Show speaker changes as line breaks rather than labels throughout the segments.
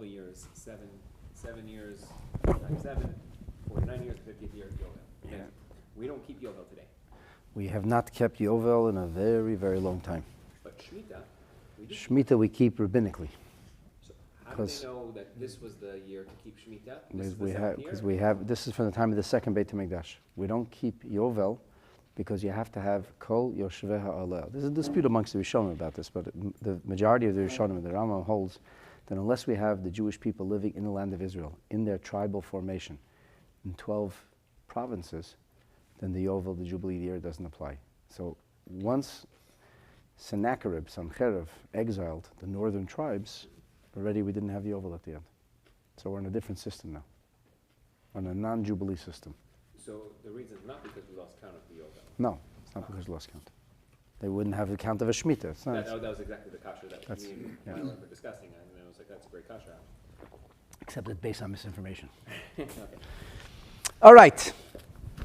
Yovel years, 7 years, times 7, 49 years, 50th year of Yovel.
Yeah.
We don't keep Yovel today.
We have not kept Yovel in a very, very long time.
But Shemitah, we do.
Shemitah we keep rabbinically.
So how do they know that this was the year to keep Shemitah?
Because we have, this is from the time of the second Beit HaMikdash. We don't keep Yovel because you have to have Kol Yoshvei Ha'alel. There's a dispute amongst the Rishonim about this, but the majority of the Rishonim, the Rambam holds that unless we have the Jewish people living in the land of Israel, in their tribal formation, in 12 provinces, then the Yovel, the Jubilee year, doesn't apply. So once Sennacherib, Sancherib, exiled the northern tribes, already we didn't have Yovel at the end. So we're in a different system now, on a non-Jubilee system.
So the reason is not because we lost count of the Yovel.
No, it's not because we lost count. They wouldn't have the count of a Shemitah. It's not.
That was exactly the kasha that me and Meir were discussing, and I was like, that's a great kasha.
Except it's based on misinformation. Okay. All right.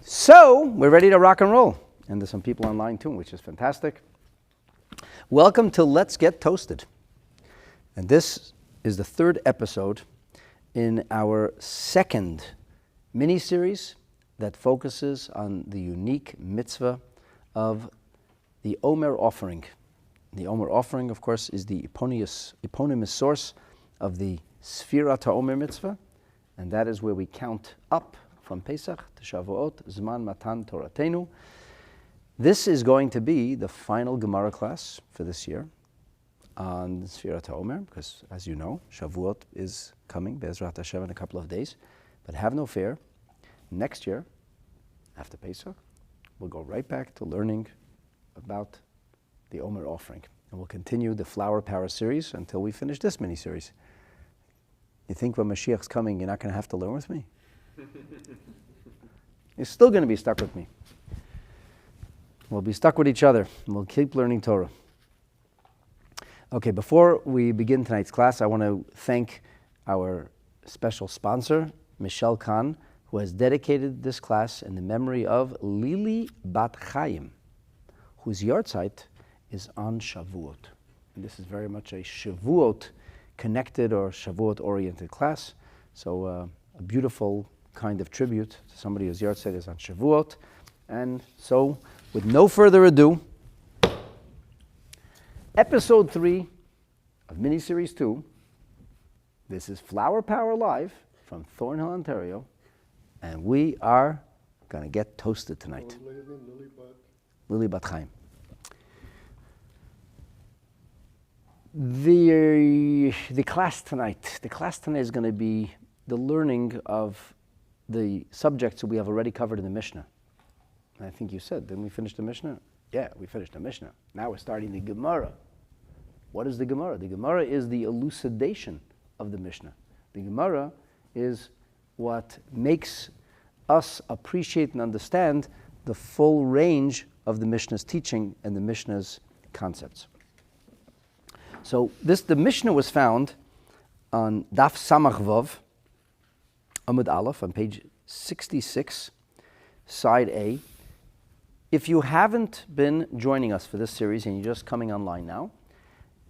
So we're ready to rock and roll. And there's some people online too, which is fantastic. Welcome to Let's Get Toasted. And this is the third episode in our second mini-series that focuses on the unique mitzvah of the Omer Offering. The Omer Offering, of course, is the eponymous source of the Sefirat Ha'Omer mitzvah, and that is where we count up from Pesach to Shavuot, Zman Matan Toratenu. This is going to be the final Gemara class for this year on Sefirat Ha'Omer, because as you know, Shavuot is coming, Be'ezrat Hashem, in a couple of days. But have no fear, next year, after Pesach, we'll go right back to learning about the Omer Offering. And we'll continue the Flower Power series until we finish this mini-series. You think when Mashiach's coming, you're not going to have to learn with me? You're still going to be stuck with me. We'll be stuck with each other, and we'll keep learning Torah. Okay, before we begin tonight's class, I want to thank our special sponsor, Michelle Kahn, who has dedicated this class in the memory of Lili Bat Chaim, whose yahrzeit is on Shavuot. And this is very much a Shavuot connected or Shavuot oriented class. So a beautiful kind of tribute to somebody whose yahrzeit is on Shavuot. And so, with no further ado, episode 3 of mini-series 2. This is Flower Power Live from Thornhill, Ontario. And we are going to get toasted tonight. Lili Bat Chaim. The class tonight is going to be the learning of the subjects that we have already covered in the Mishna. And I think you said, didn't we finish the Mishna? Yeah, we finished the Mishna. Now we're starting the Gemara. What is the Gemara? The Gemara is the elucidation of the Mishnah. The Gemara is what makes us appreciate and understand the full range of the Mishnah's teaching and the Mishnah's concepts. So the Mishnah was found on Daf Samach Vav, Amud Aleph, on page 66, side A. If you haven't been joining us for this series and you're just coming online now,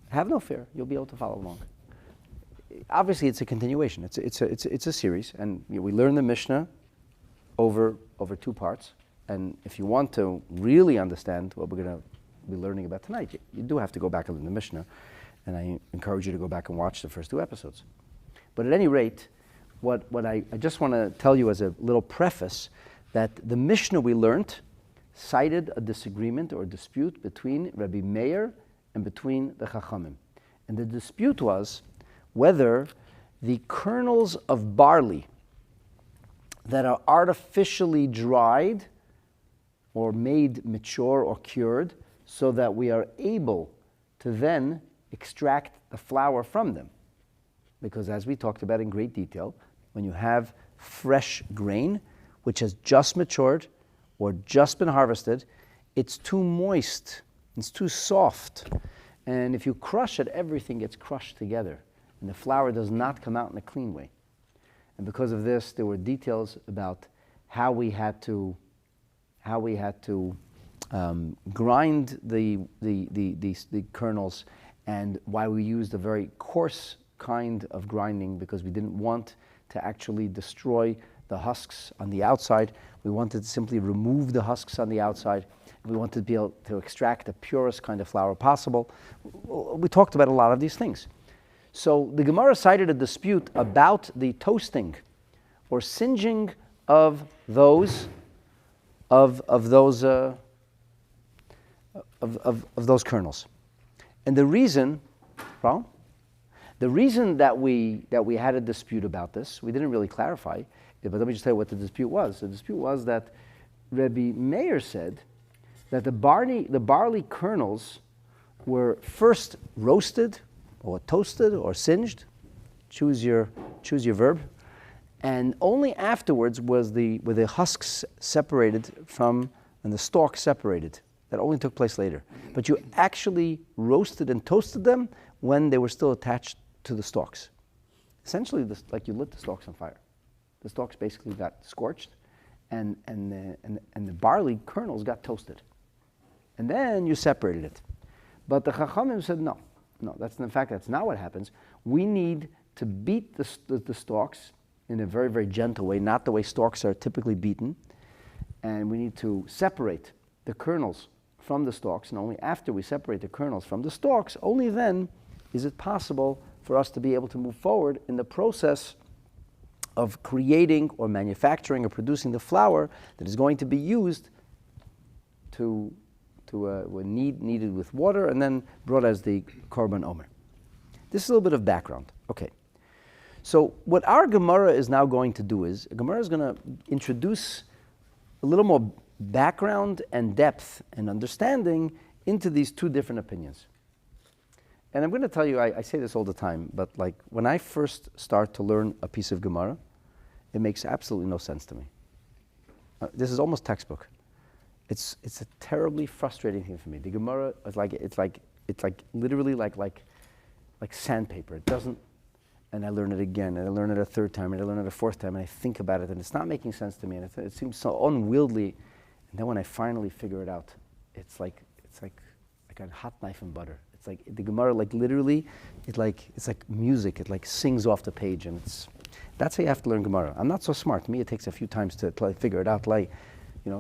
have no fear, you'll be able to follow along. Obviously, it's a continuation. It's a series, and we learn the Mishnah over 2 parts. And if you want to really understand what we're going to be learning about tonight, you do have to go back and learn the Mishnah. And I encourage you to go back and watch the first 2 episodes. But at any rate, what I just want to tell you as a little preface, that the Mishnah we learned cited a disagreement or a dispute between Rabbi Meir and between the Chachamim. And the dispute was whether the kernels of barley that are artificially dried or made mature or cured so that we are able to then extract the flour from them. Because as we talked about in great detail, when you have fresh grain, which has just matured or just been harvested, it's too moist, it's too soft. And if you crush it, everything gets crushed together. And the flour does not come out in a clean way. And because of this, there were details about how we had to grind the kernels, and why we used a very coarse kind of grinding because we didn't want to actually destroy the husks on the outside. We wanted to simply remove the husks on the outside. We wanted to be able to extract the purest kind of flour possible. We talked about a lot of these things. So the Gemara cited a dispute about the toasting or singeing of those kernels. And the reason, that we had a dispute about this, we didn't really clarify, but let me just tell you what the dispute was. The dispute was that Rabbi Meir said that the barley kernels were first roasted or toasted or singed, choose your verb, and only afterwards were the husks separated from and the stalks separated. That only took place later. But you actually roasted and toasted them when they were still attached to the stalks. Essentially, like you lit the stalks on fire. The stalks basically got scorched, and the barley kernels got toasted. And then you separated it. But the Chachamim said, no, in fact, that's not what happens. We need to beat the stalks in a very, very gentle way, not the way stalks are typically beaten. And we need to separate the kernels from the stalks, and only after we separate the kernels from the stalks, only then is it possible for us to be able to move forward in the process of creating or manufacturing or producing the flour that is going to be used when kneaded with water and then brought as the Korban Omer. This is a little bit of background. Okay. So what our Gemara is now going to do is, Gemara is going to introduce a little more background and depth and understanding into these two different opinions. And I'm going to tell you, I say this all the time, but like when I first start to learn a piece of Gemara, it makes absolutely no sense to me. This is almost textbook. It's a terribly frustrating thing for me. The Gemara is it's literally like sandpaper. It doesn't, and I learn it again, and I learn it a third time, and I learn it a fourth time, and I think about it, and it's not making sense to me, and it seems so unwieldy. And then when I finally figure it out, it's like a hot knife and butter. It's like the Gemara, like literally, it's like music. It like sings off the page, and that's how you have to learn Gemara. I'm not so smart. To me, it takes a few times to figure it out. Like,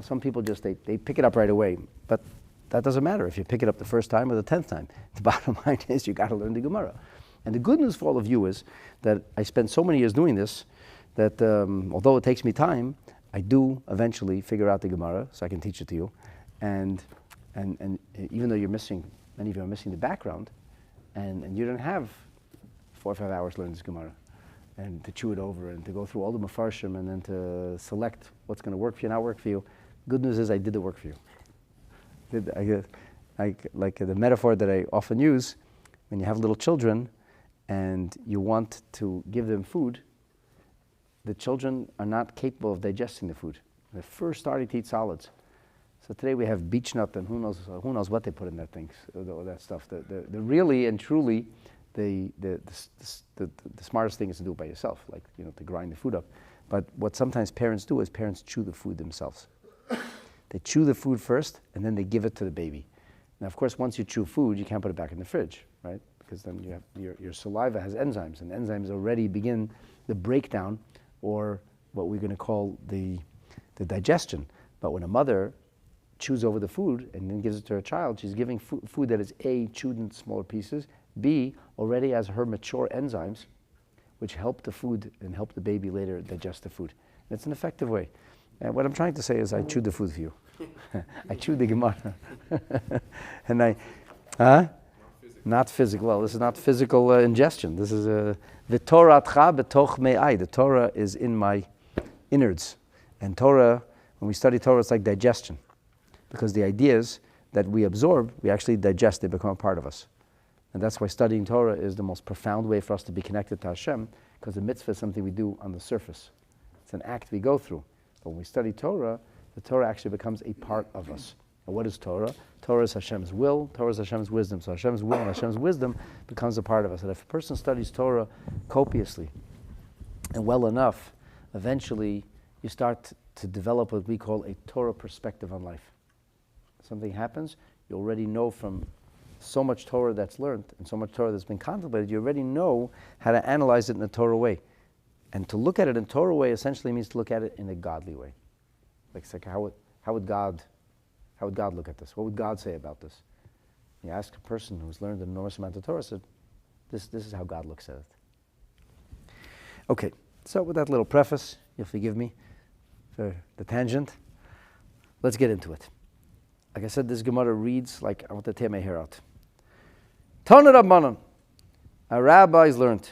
some people just they pick it up right away, but that doesn't matter if you pick it up the first time or the 10th time. The bottom line is you got to learn the Gemara. And the good news for all of you is that I spent so many years doing this that although it takes me time, I do eventually figure out the Gemara so I can teach it to you. And even though many of you are missing the background, and you don't have 4 or 5 hours to learn this Gemara, and to chew it over, and to go through all the Mefarshim, and then to select what's going to work for you and not work for you. Good news is I did the work for you. Like the metaphor that I often use, when you have little children, and you want to give them food, the children are not capable of digesting the food. They're first starting to eat solids. So today we have beech nut, and who knows what they put in that things, all that stuff. The really and truly, the smartest thing is to do it by yourself, like to grind the food up. But what sometimes parents do is parents chew the food themselves. They chew the food first, and then they give it to the baby. Now, of course, once you chew food, you can't put it back in the fridge, right? Because then you have your saliva has enzymes, and enzymes already begin the breakdown, or what we're going to call the digestion. But when a mother chews over the food and then gives it to her child, she's giving food that is A, chewed in smaller pieces, B, already has her mature enzymes, which help the food and help the baby later digest the food. And it's an effective way. And what I'm trying to say is I chewed the food for you. I chewed the Gemara. And not physical. Well, this is not physical ingestion. This is v'toratcha betoch me'ai. The Torah is in my innards. And Torah, when we study Torah, it's like digestion. Because the ideas that we absorb, we actually digest. They become a part of us. And that's why studying Torah is the most profound way for us to be connected to Hashem, because the mitzvah is something we do on the surface. It's an act we go through. But when we study Torah, the Torah actually becomes a part of us. And what is Torah? Torah is Hashem's will, Torah is Hashem's wisdom. So Hashem's will and Hashem's wisdom becomes a part of us. And if a person studies Torah copiously and well enough, eventually you start to develop what we call a Torah perspective on life. Something happens, you already know from so much Torah that's learned and so much Torah that's been contemplated, you already know how to analyze it in a Torah way. And to look at it in a Torah way essentially means to look at it in a godly way. Like it's like how would God look at this? What would God say about this? You ask a person who's learned an enormous amount of Torah, said, this is how God looks at it. Okay, so with that little preface, you'll forgive me for the tangent. Let's get into it. Like I said, this Gemara reads like I want to tear my hair out. Tana Rabbanan, our rabbis learned,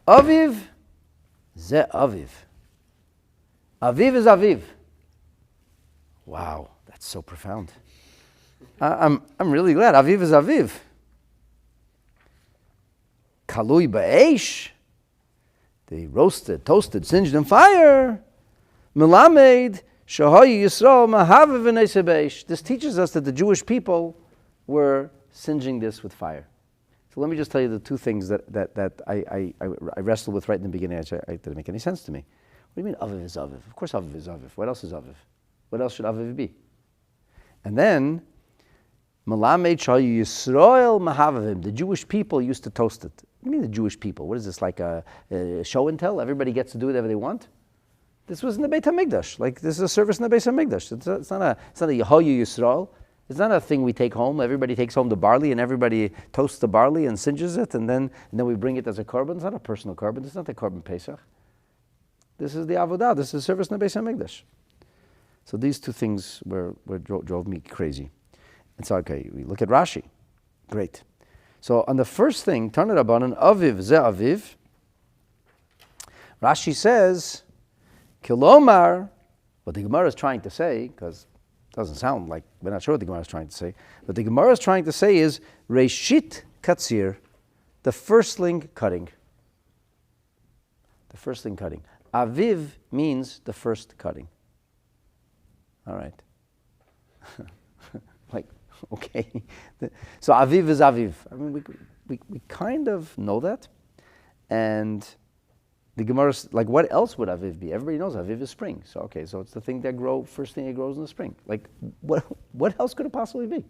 Aviv ze Aviv. Aviv is Aviv. Wow, that's so profound. I'm really glad. Aviv is Aviv. Kalui ba'esh. They roasted, toasted, singed in fire. Melamed shahayu Yisrael mahaviv v'neiseh ba'esh. This teaches us that the Jewish people were singeing this with fire. So let me just tell you the two things that I wrestled with right in the beginning. It didn't make any sense to me. What do you mean Aviv is Aviv? Of course Aviv is Aviv. What else is Aviv? What else should Aviv be? And then, Melamed shahayu Yisrael mahavivim. The Jewish people used to toast it. What do you mean the Jewish people? What is this, like a show and tell? Everybody gets to do whatever they want? This was in the Beit HaMikdash. Like, this is a service in the Beit HaMikdash. It's not a Yehoyu Yisrael. It's not a thing we take home. Everybody takes home the barley and everybody toasts the barley and singes it and then we bring it as a korban. It's not a personal korban. It's not the korban Pesach. This is the avodah. This is service in the Beit HaMikdash. So these two things drove me crazy. It's okay. We look at Rashi. Great. So on the first thing, Tana Rabbanan, Aviv ze Aviv, Rashi says, Kilomar, what the Gemara is trying to say, because it doesn't sound like, we're not sure what the Gemara is trying to say, what the Gemara is trying to say is, Reshit Katsir, the firstling cutting. The firstling cutting. Aviv means the first cutting. All right. Like, okay. So Aviv is Aviv. I mean, we kind of know that. And the Gemara, like, what else would Aviv be? Everybody knows Aviv is spring. So, okay, so it's the thing that first thing that grows in the spring. Like, what else could it possibly be?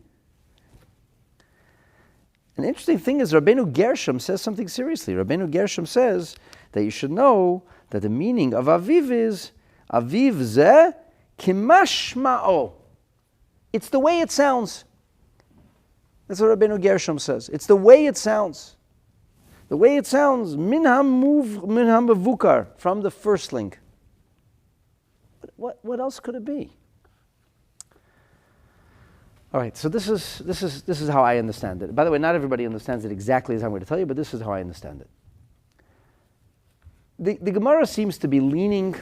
An interesting thing is Rabbeinu Gershom says something seriously. Rabbeinu Gershom says that you should know that the meaning of Aviv is Aviv ze kimashma'o. It's the way it sounds. That's what Rabbeinu Gershom says. It's the way it sounds. The way it sounds, minham mevukar, from the firstling. What else could it be? All right, so this is how I understand it. By the way, not everybody understands it exactly as I'm going to tell you, but this is how I understand it. The Gemara seems to be leaning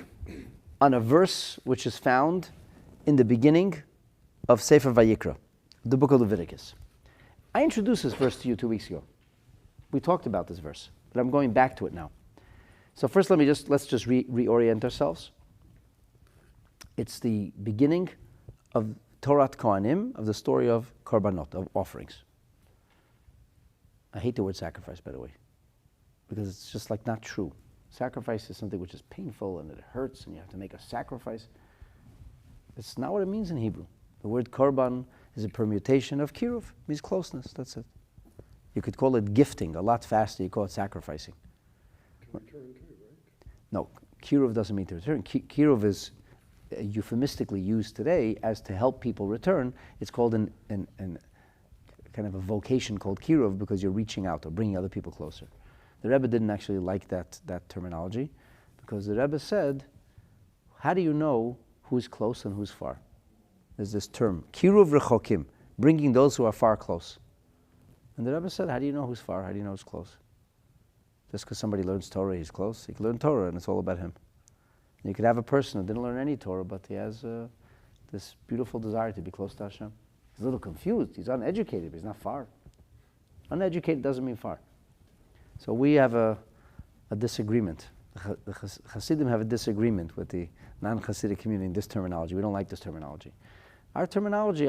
on a verse which is found in the beginning of Sefer Vayikra, the book of Leviticus. I introduced this verse to you 2 weeks ago. We talked about this verse, but I'm going back to it now. So first, let's just reorient ourselves. It's the beginning of Torah Kohanim, of the story of Korbanot, of offerings. I hate the word sacrifice, by the way, because it's just like not true. Sacrifice is something which is painful and it hurts, and you have to make a sacrifice. It's not what it means in Hebrew. The word korban is a permutation of kiruv, means closeness. That's it. You could call it gifting a lot faster. You call it sacrificing.
Can return too, right?
No, kiruv doesn't mean to return. Kiruv is euphemistically used today as to help people return. It's called an kind of a vocation called kiruv because you're reaching out or bringing other people closer. The Rebbe didn't actually like that terminology because the Rebbe said, how do you know who's close and who's far? There's this term, kiruv rechokim, bringing those who are far close. And the Rebbe said, how do you know who's far? How do you know who's close? Just because somebody learns Torah, he's close. He can learn Torah and it's all about him. And you could have a person who didn't learn any Torah, but he has this beautiful desire to be close to Hashem. He's a little confused. He's uneducated, but he's not far. Uneducated doesn't mean far. So we have a disagreement. The Hasidim have a disagreement with the non-Hasidic community in this terminology. We don't like this terminology. Our terminology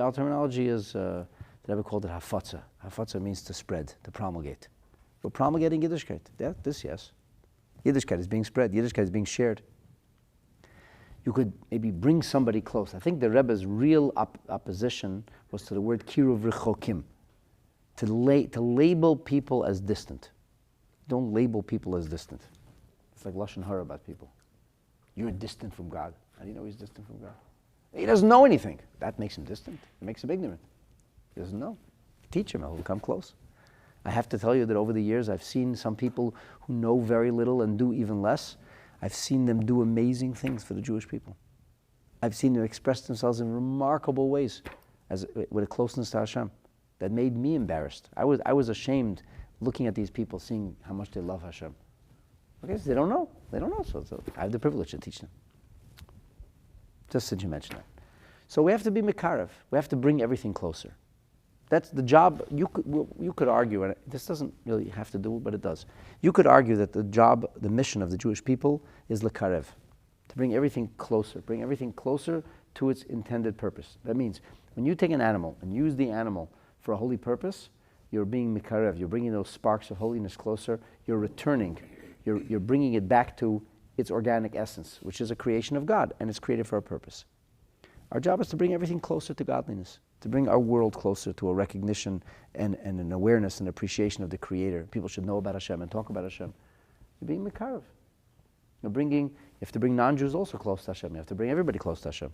is, the Rebbe called it hafatza. Hafatza means to spread, to promulgate. We're promulgating Yiddishkeit. Yeah, this, yes. Yiddishkeit is being spread. Yiddishkeit is being shared. You could maybe bring somebody close. I think the Rebbe's real opposition was to the word kiruv rechokim. to label people as distant. Don't label people as distant. It's like Lashon Hara about people. You're distant from God. How do you know he's distant from God? He doesn't know anything. That makes him distant. It makes him ignorant. He doesn't know. Teach him, he'll come close. I have to tell you that over the years I've seen some people who know very little and do even less. I've seen them do amazing things for the Jewish people. I've seen them express themselves in remarkable ways with a closeness to Hashem that made me embarrassed. I was ashamed looking at these people, seeing how much they love Hashem. Okay, so they don't know. They don't know. So I have the privilege to teach them. Just since you mentioned that. So we have to be mekarev. We have to bring everything closer. That's the job. You could argue, and this doesn't really have to do it, but it does. You could argue that the job, the mission of the Jewish people is lekarev, to bring everything closer to its intended purpose. That means when you take an animal and use the animal for a holy purpose, you're being mekarev. You're bringing those sparks of holiness closer. You're returning. You're bringing it back to its organic essence, which is a creation of God, and it's created for a purpose. Our job is to bring everything closer to godliness, to bring our world closer to a recognition and an awareness and appreciation of the Creator. People should know about Hashem and talk about Hashem. You're being mekarev. You have to bring non-Jews also close to Hashem. You have to bring everybody close to Hashem.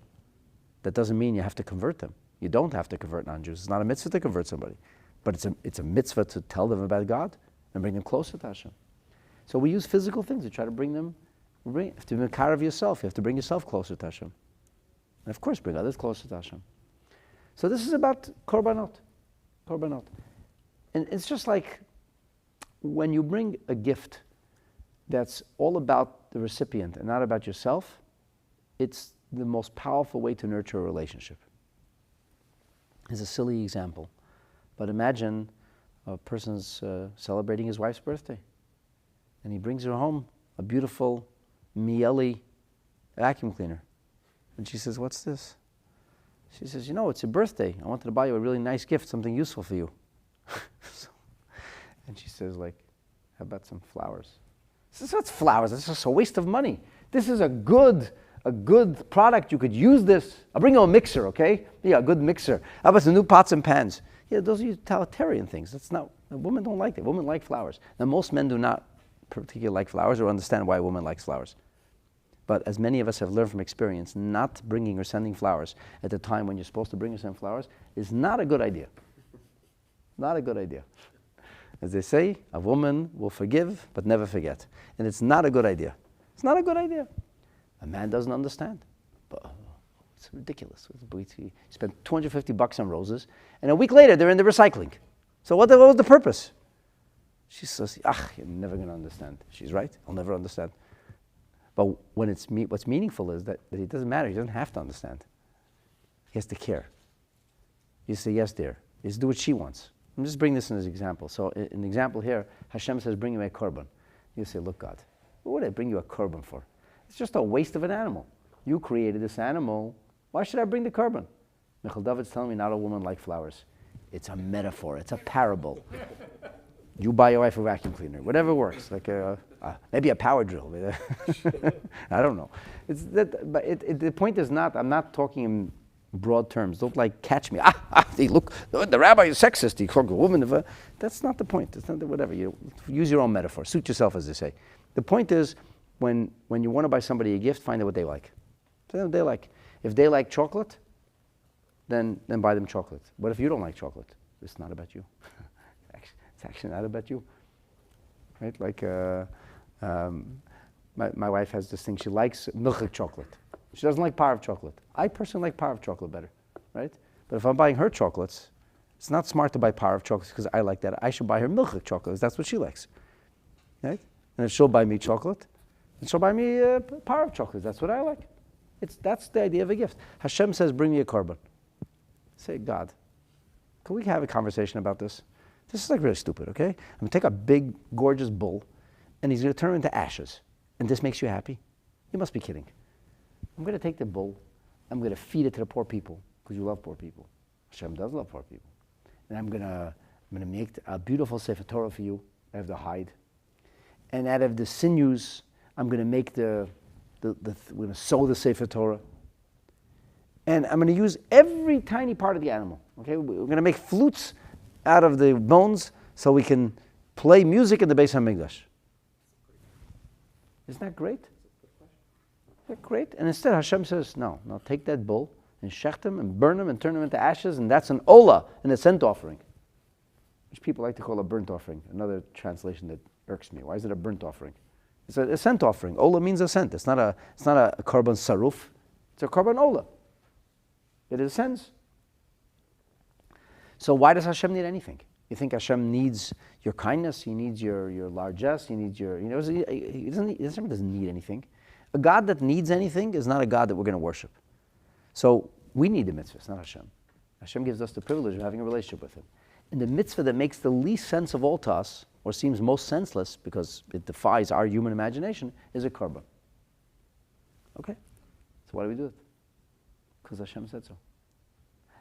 That doesn't mean you have to convert them. You don't have to convert non-Jews. It's not a mitzvah to convert somebody. But it's a mitzvah to tell them about God and bring them closer to Hashem. So we use physical things to try to bring them. You have to be mekarev yourself. You have to bring yourself closer to Hashem. And of course, bring others closer to Hashem. So this is about Korbanot. Korbanot. And it's just like when you bring a gift that's all about the recipient and not about yourself, it's the most powerful way to nurture a relationship. It's a silly example, but imagine a person's celebrating his wife's birthday, and he brings her home a beautiful Miele vacuum cleaner. And she says, "What's this?" She says, "It's your birthday. I wanted to buy you a really nice gift, something useful for you." And she says, "How about some flowers?" He says, "What's flowers? It's just a waste of money. This is a good product. You could use this. I'll bring you a mixer, okay? Yeah, a good mixer. How about some new pots and pans?" Yeah, those are utilitarian things. That's not, women don't like that. Women like flowers. Now, most men do not particularly like flowers or understand why a woman likes flowers. But as many of us have learned from experience, not bringing or sending flowers at the time when you're supposed to bring or send flowers is not a good idea. Not a good idea. As they say, a woman will forgive but never forget. And it's not a good idea. It's not a good idea. A man doesn't understand. But it's ridiculous. He spent $250 on roses, and a week later they're in the recycling. So what was the purpose? She says, you're never going to understand. She's right. I'll never understand. But when what's meaningful is that it doesn't matter. He doesn't have to understand. He has to care. You say, "Yes, dear." You just do what she wants. I'm just bringing this in as an example. So in the example here, Hashem says, "Bring me a korban." You say, "Look, God, what would I bring you a korban for? It's just a waste of an animal. You created this animal. Why should I bring the korban?" Michal David's telling me not a woman like flowers. It's a metaphor. It's a parable. You buy your wife a vacuum cleaner, whatever works, maybe a power drill. I don't know. But the point is not, I'm not talking in broad terms. Don't catch me. Look, the rabbi is sexist. He called a woman. That's not the point. It's not whatever. You use your own metaphor. Suit yourself, as they say. The point is, when you want to buy somebody a gift, find out what they like. Find out what they like. If they like chocolate, then buy them chocolate. What if you don't like chocolate? It's not about you. It's actually not about you, right? My wife has this thing. She likes milchik chocolate. She doesn't like parv chocolate. I personally like parv chocolate better, right? But if I'm buying her chocolates, it's not smart to buy parv chocolates because I like that. I should buy her milchik chocolate because that's what she likes, right? And if she'll buy me chocolate, then she'll buy me parv chocolate. That's what I like. That's the idea of a gift. Hashem says, "Bring me a korban." Say, "God, can we have a conversation about this? This is really stupid, okay? I'm going to take a big, gorgeous bull, and he's going to turn into ashes. And this makes you happy? You must be kidding. I'm going to take the bull. I'm going to feed it to the poor people, because you love poor people. Hashem does love poor people. And I'm going to make a beautiful Sefer Torah for you out of the hide. And out of the sinews, I'm going to make we're going to sew the Sefer Torah. And I'm going to use every tiny part of the animal, okay? We're going to make flutes out of the bones so we can play music in the Beis HaMikdash. Isn't that great? Isn't that great? And instead Hashem says, no, take that bull and shecht him and burn him and turn him into ashes, and that's an olah, an ascent offering, which people like to call a burnt offering. Another translation that irks me. Why is it a burnt offering? It's an ascent offering. Olah means ascent. It's not a korban saruf. It's a korban olah. It ascends. So why does Hashem need anything? You think Hashem needs your kindness? He needs your largesse? He needs your, Hashem doesn't need anything. A God that needs anything is not a God that we're going to worship. So we need the mitzvahs, not Hashem. Hashem gives us the privilege of having a relationship with Him. And the mitzvah that makes the least sense of all to us, or seems most senseless because it defies our human imagination, is a korban. Okay? So why do we do it? Because Hashem said so.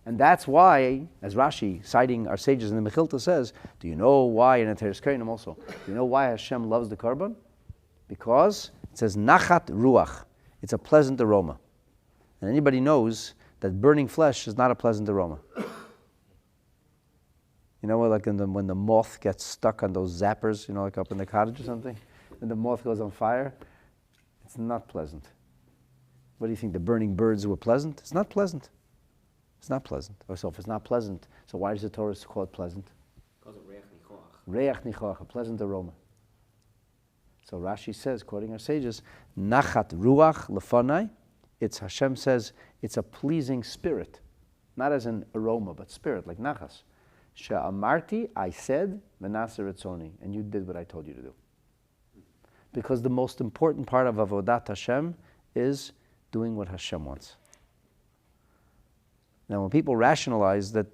And that's why, as Rashi, citing our sages in the Mechilta, says, do you know why, and in Teres Kreinim also, do you know why Hashem loves the korban? Because it says, nachat ruach. It's a pleasant aroma. And anybody knows that burning flesh is not a pleasant aroma. You know, like when the moth gets stuck on those zappers, like up in the cottage or something, and the moth goes on fire, it's not pleasant. What do you think, the burning birds were pleasant? It's not pleasant. It's not pleasant. So if it's not pleasant, so why does the Torah call it pleasant?
Calls it reach nichoach.
Reach nichoach, a pleasant aroma. So Rashi says, quoting our sages, nachat ruach lefanai. It's, Hashem says, it's a pleasing spirit. Not as an aroma, but spirit, like nachas. She'amarti, I said, v'naseh ritzoni, and you did what I told you to do. Because the most important part of avodat Hashem is doing what Hashem wants. Now, when people rationalize that,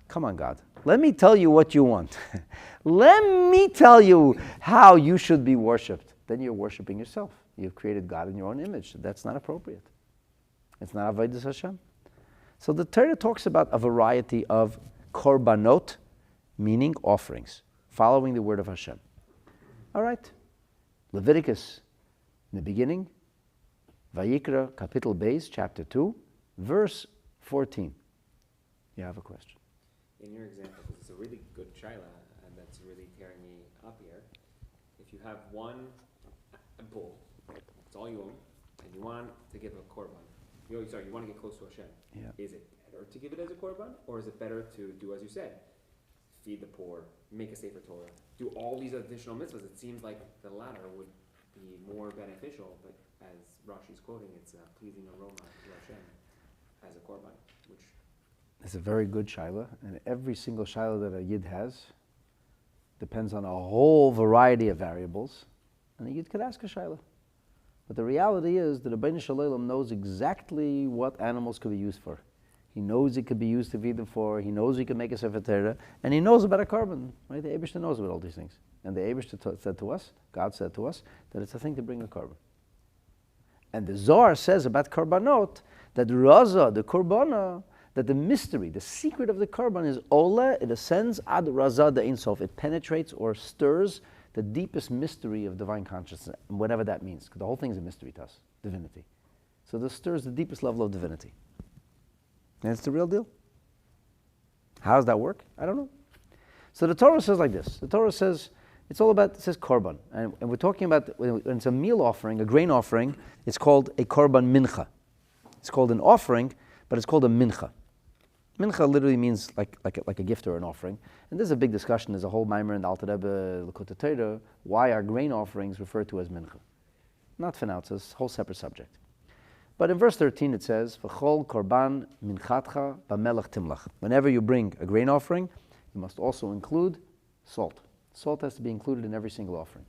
come on, God, let me tell you what you want. Let me tell you how you should be worshipped. Then you're worshiping yourself. You've created God in your own image. That's not appropriate. It's not avodas Hashem. So the Torah talks about a variety of korbanot, meaning offerings, following the word of Hashem. All right. Leviticus, in the beginning, Vayikra, Kapitel Beis, chapter 2, verse 14. You have a question?
In your example, because it's a really good shaila, and that's really tearing me up here. If you have one bull, it's all you own, and you want to give a korban, you want to get close to Hashem.
Yeah.
Is it better to give it as a korban, or is it better to do as you said, feed the poor, make a Sefer Torah, do all these additional mitzvahs? It seems like the latter would be more beneficial, but as Rashi's quoting, it's a pleasing aroma to Hashem as a korban, which...
It's a very good shaila, and every single shaila that a yid has depends on a whole variety of variables, and a yid could ask a shaila. But the reality is that the Rebbeinu Shalom knows exactly what animals could be used for. He knows it could be used to feed them for, he knows he can make a Sefer Torah, and he knows about a korban. Right? The Eibishter knows about all these things. And the Eibishter said to us, God said to us, that it's a thing to bring a korban. And the Zohar says about korbanot, that Raza, the korbana, that the mystery, the secret of the korban is ola, it ascends ad Raza the Ein Sof. It penetrates or stirs the deepest mystery of divine consciousness, whatever that means. Because the whole thing is a mystery to us, divinity. So this stirs the deepest level of divinity. And it's the real deal. How does that work? I don't know. So the Torah says like this. The Torah says, it's all about, it says korban. And we're talking about, when it's a meal offering, a grain offering, it's called a korban mincha. It's called an offering, but it's called a mincha. Mincha literally means like a gift or an offering. And there's a big discussion. There's a whole Meir in the Alter Rebbe, Likutei Torah, why are grain offerings referred to as mincha? Not for now, it's a whole separate subject. But in verse 13 it says, V'chol korban minchatcha b'melech timlach. Whenever you bring a grain offering, you must also include salt. Salt has to be included in every single offering.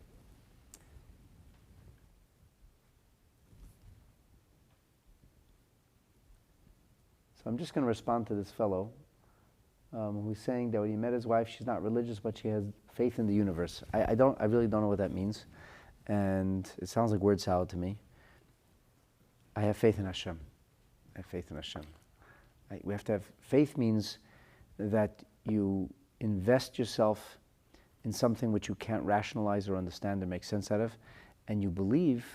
So I'm just going to respond to this fellow who's saying that when he met his wife, she's not religious, but she has faith in the universe. I really don't know what that means. And it sounds like word salad to me. I have faith in Hashem. I have faith in Hashem. We have to have, faith means that you invest yourself in something which you can't rationalize or understand or make sense out of, and you believe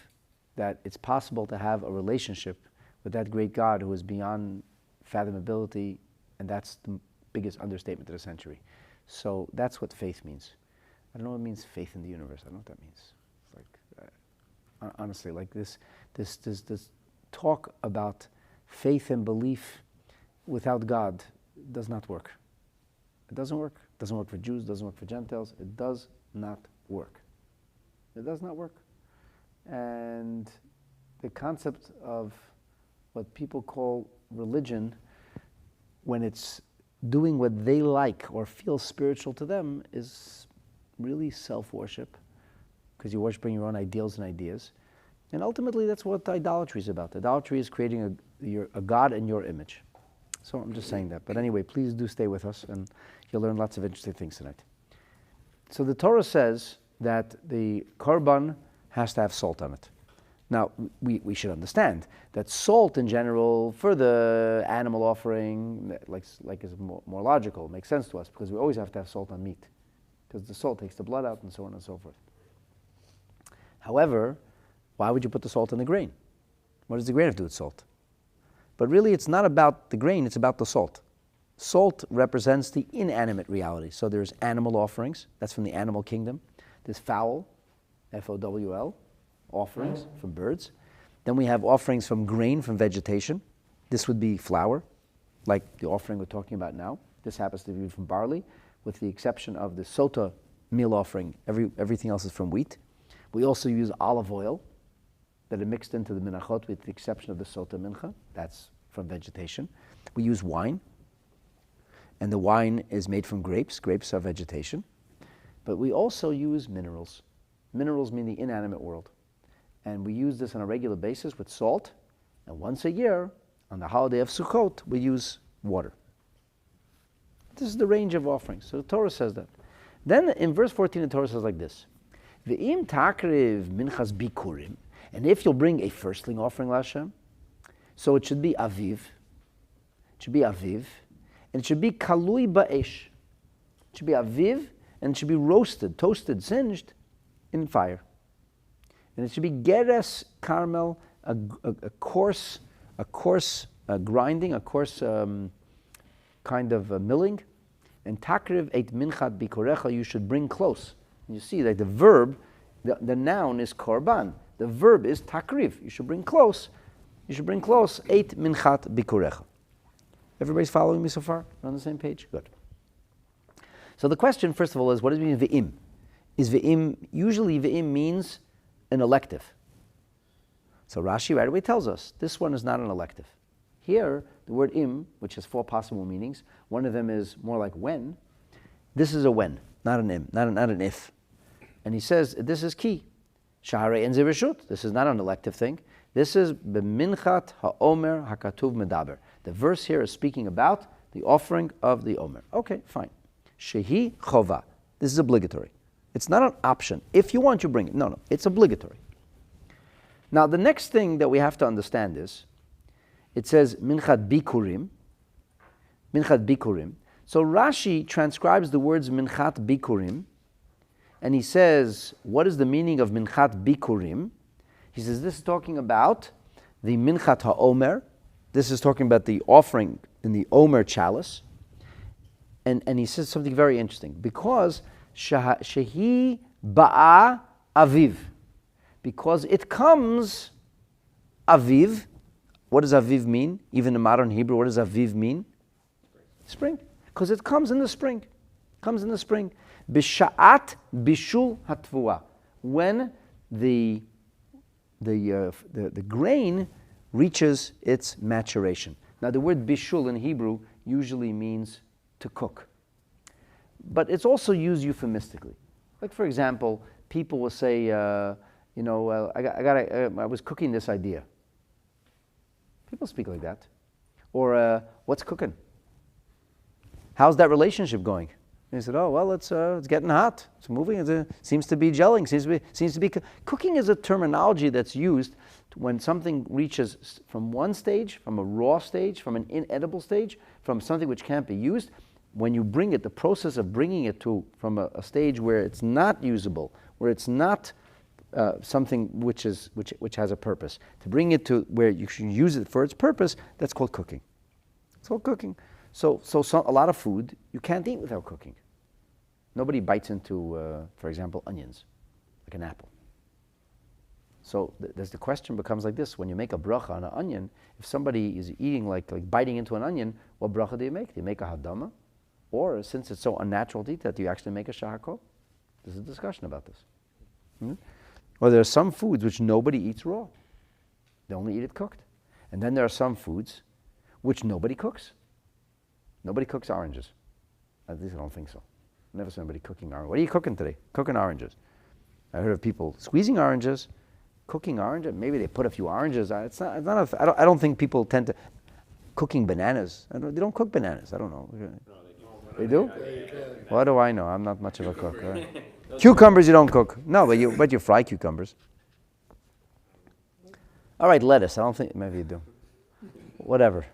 that it's possible to have a relationship with that great God who is beyond fathomability, and that's biggest understatement of the century. So that's what faith means. I don't know what it means, faith in the universe. I don't know what that means. It's like, honestly, like this talk about faith and belief without God does not work. It doesn't work. It doesn't work for Jews, it doesn't work for Gentiles. It does not work. It does not work. And the concept of what people call religion, when it's doing what they like or feel spiritual to them, is really self-worship, because you're worshiping your own ideals and ideas. And ultimately, that's what idolatry is about. Idolatry is creating a God in your image. So I'm just saying that. But anyway, please do stay with us, and you'll learn lots of interesting things tonight. So the Torah says that the korban has to have salt on it. Now, we should understand that salt in general, for the animal offering, like is more logical, makes sense to us, because we always have to have salt on meat, because the salt takes the blood out and so on and so forth. However, why would you put the salt in the grain? What does the grain have to do with salt? But really, it's not about the grain, it's about the salt. Salt represents the inanimate reality. So there's animal offerings, that's from the animal kingdom. There's fowl, F-O-W-L, offerings from birds. Then we have offerings from grain, from vegetation. This would be flour, like the offering we're talking about now. This happens to be from barley, with the exception of the sota meal offering. Everything else is from wheat. We also use olive oil that are mixed into the menachot, with the exception of the sota mincha. That's from vegetation. We use wine, and the wine is made from grapes. Grapes are vegetation. But we also use minerals. Minerals mean the inanimate world. And we use this on a regular basis with salt. And once a year, on the holiday of Sukkot, we use water. This is the range of offerings. So the Torah says that. Then in verse 14, the Torah says like this: Ve'im takriv minchas bikurim. And if you'll bring a firstling offering, Hashem, so it should be aviv. It should be aviv. And it should be kalui ba'esh. It should be aviv, and it should be roasted, toasted, singed in fire. And it should be geres carmel, a coarse grinding, a coarse kind of milling. And takriv eit minchat bikorecha, you should bring close. You see that the verb, the noun is korban. The verb is takriv. You should bring close. You should bring close eit minchat bikorecha. Everybody's following me so far? We're on the same page? Good. So the question, first of all, is what does it mean ve'im? Is ve'im, usually ve'im means an elective. So Rashi right away tells us this one is not an elective. Here, the word im, which has 4 possible meanings, one of them is more like when. This is a when, not an im, not an if. And he says, this is key. Shaharei en zirishut. This is not an elective thing. This is b'minchat ha'omer hakatuv medaber. The verse here is speaking about the offering of the omer. Okay, fine. Shehi chova. This is obligatory. It's not an option. If you want, you bring it. No, it's obligatory. Now, the next thing that we have to understand is, it says minchat bikurim. Minchat bikurim. So Rashi transcribes the words minchat bikurim, and he says, what is the meaning of minchat bikurim? He says, this is talking about the minchat ha'omer. This is talking about the offering in the Omer chalice. And he says something very interesting. Because shehi ba'a aviv. Because it comes aviv. What does aviv mean? Even in modern Hebrew, what does aviv mean? Spring. Because it comes in the spring. Comes in the spring. B'sha'at bishul hatvua. When the grain reaches its maturation. Now the word bishul in Hebrew usually means to cook. But it's also used euphemistically. Like for example, people will say, I was cooking this idea. People speak like that. Or, what's cooking? How's that relationship going? And he said, oh, well, it's getting hot. It's moving. It seems to be gelling. Seems to be. Cooking is a terminology that's used when something reaches from one stage, from a raw stage, from an inedible stage, from something which can't be used. When you bring it, the process of bringing it from a stage where it's not usable, where it's not something which has a purpose, to bring it to where you can use it for its purpose, that's called cooking. It's called cooking. So a lot of food you can't eat without cooking. Nobody bites into, for example, onions, like an apple. So the question becomes like this: when you make a bracha on an onion, if somebody is eating like biting into an onion, what bracha do you make? Do you make a hadama, or since it's so unnatural to eat that, do you actually make a shahakol? There's a discussion about this. Or there are some foods which nobody eats raw; they only eat it cooked. And then there are some foods which nobody cooks. Nobody cooks oranges. At least I don't think so. Never saw anybody cooking oranges. What are you cooking today? Cooking oranges. I heard of people squeezing oranges, cooking oranges. Maybe they put a few oranges on. I don't think people tend to cooking bananas. They don't cook bananas. I don't know. They do? What do I know? I'm not much of a cook. Cucumbers you don't cook. No, but you fry cucumbers. All right, lettuce. I don't think maybe you do. Whatever.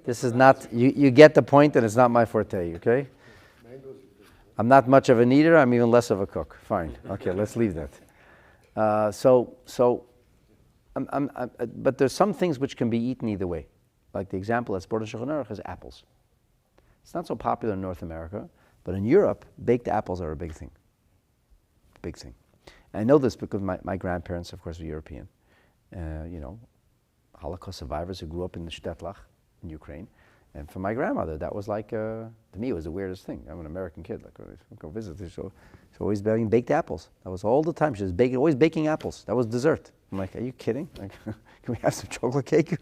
This is not. You get the point, and it's not my forte. Okay. I'm not much of an eater. I'm even less of a cook. Fine. Okay, let's leave that. But there's some things which can be eaten either way. Like the example that's brought in Shulchan Aruch is apples. It's not so popular in North America, but in Europe, baked apples are a big thing. Big thing. And I know this because my grandparents, of course, were European. Holocaust survivors who grew up in the Shtetlach in Ukraine. And for my grandmother, that was like, to me, it was the weirdest thing. I'm an American kid, like, I go visit her, so she's always baking baked apples. That was all the time. She was always baking apples. That was dessert. I'm like, are you kidding? Like, can we have some chocolate cake?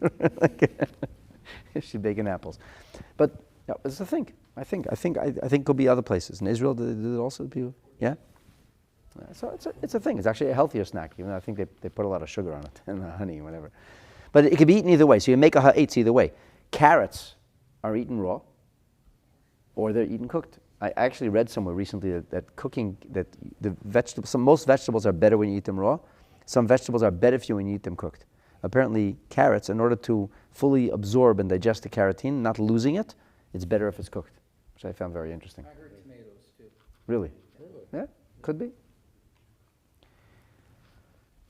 She's baking apples. But it's a thing. I think it could be other places. In Israel, did it also? Yeah? So it's a thing. It's actually a healthier snack, even though I think they put a lot of sugar on it and honey and whatever. But it can be eaten either way. So you make a ha'etz either way. Carrots are eaten raw, or they're eaten cooked. I actually read somewhere recently that most vegetables are better when you eat them raw. Some vegetables are better for you when you eat them cooked. Apparently, carrots, in order to fully absorb and digest the carotene, not losing it, it's better if it's cooked, which I found very interesting.
I heard tomatoes too.
Really? Yeah, could be.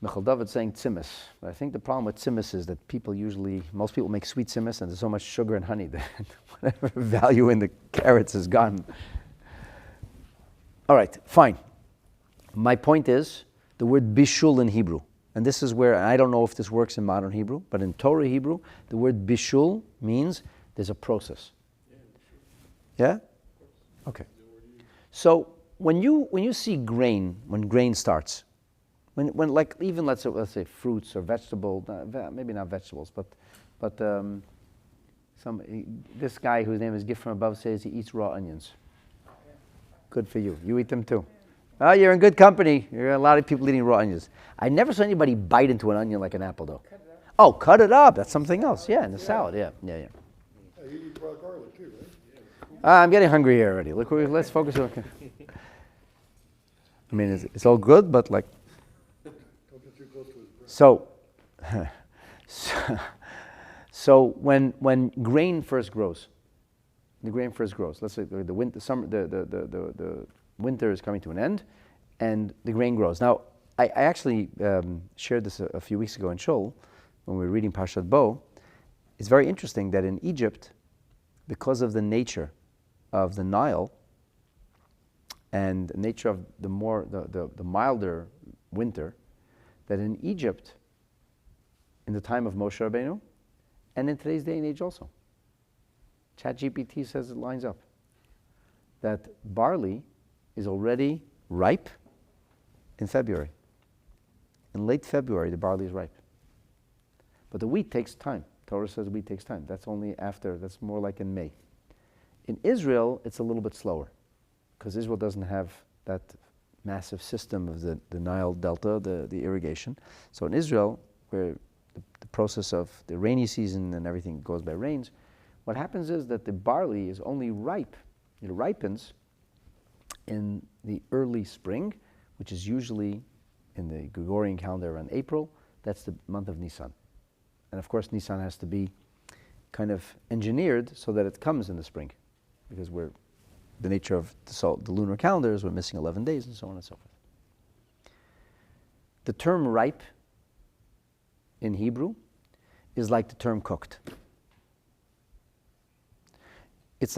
Michal David saying tzimis, but I think the problem with tzimis is that most people make sweet tzimis and there's so much sugar and honey that whatever value in the carrots is gone. All right, fine. My point is the word bishul in Hebrew, and this is where, I don't know if this works in modern Hebrew, but in Torah Hebrew, the word bishul means there's a process. Yeah? Okay. So when you see grain, when grain starts, when like even let's say fruits or vegetable, maybe not vegetables, but this guy whose name is Gift from Above says he eats raw onions. Good for you. You eat them too. Oh, you're in good company. You're a lot of people eating raw onions. I never saw anybody bite into an onion like an apple, though.
Cut it up.
Oh, cut it up. That's something else. Yeah, in the salad. Yeah.
You eat raw garlic too, right?
I'm getting hungry here already. Let's focus on. I mean, it's all good, but like.
Don't get too close to his breast.
So when grain first grows, let's say the winter is coming to an end, and the grain grows. Now, I actually shared this a few weeks ago in Shul when we were reading Parshat Bo. It's very interesting that in Egypt, because of the nature of the Nile and the nature of the milder winter, that in Egypt, in the time of Moshe Rabbeinu, and in today's day and age also, ChatGPT says it lines up, that barley is already ripe in February. In late February, the barley is ripe. But the wheat takes time. Torah says wheat takes time. That's more like in May. In Israel, it's a little bit slower, because Israel doesn't have that massive system of the Nile Delta, the irrigation. So in Israel, where the process of the rainy season and everything goes by rains, what happens is that the barley is only ripe. It ripens in the early spring, which is usually in the Gregorian calendar around April. That's the month of Nisan. And of course, Nisan has to be kind of engineered so that it comes in the spring, because the nature of the lunar calendar is we're missing 11 days and so on and so forth. The term ripe in Hebrew is like the term cooked. It's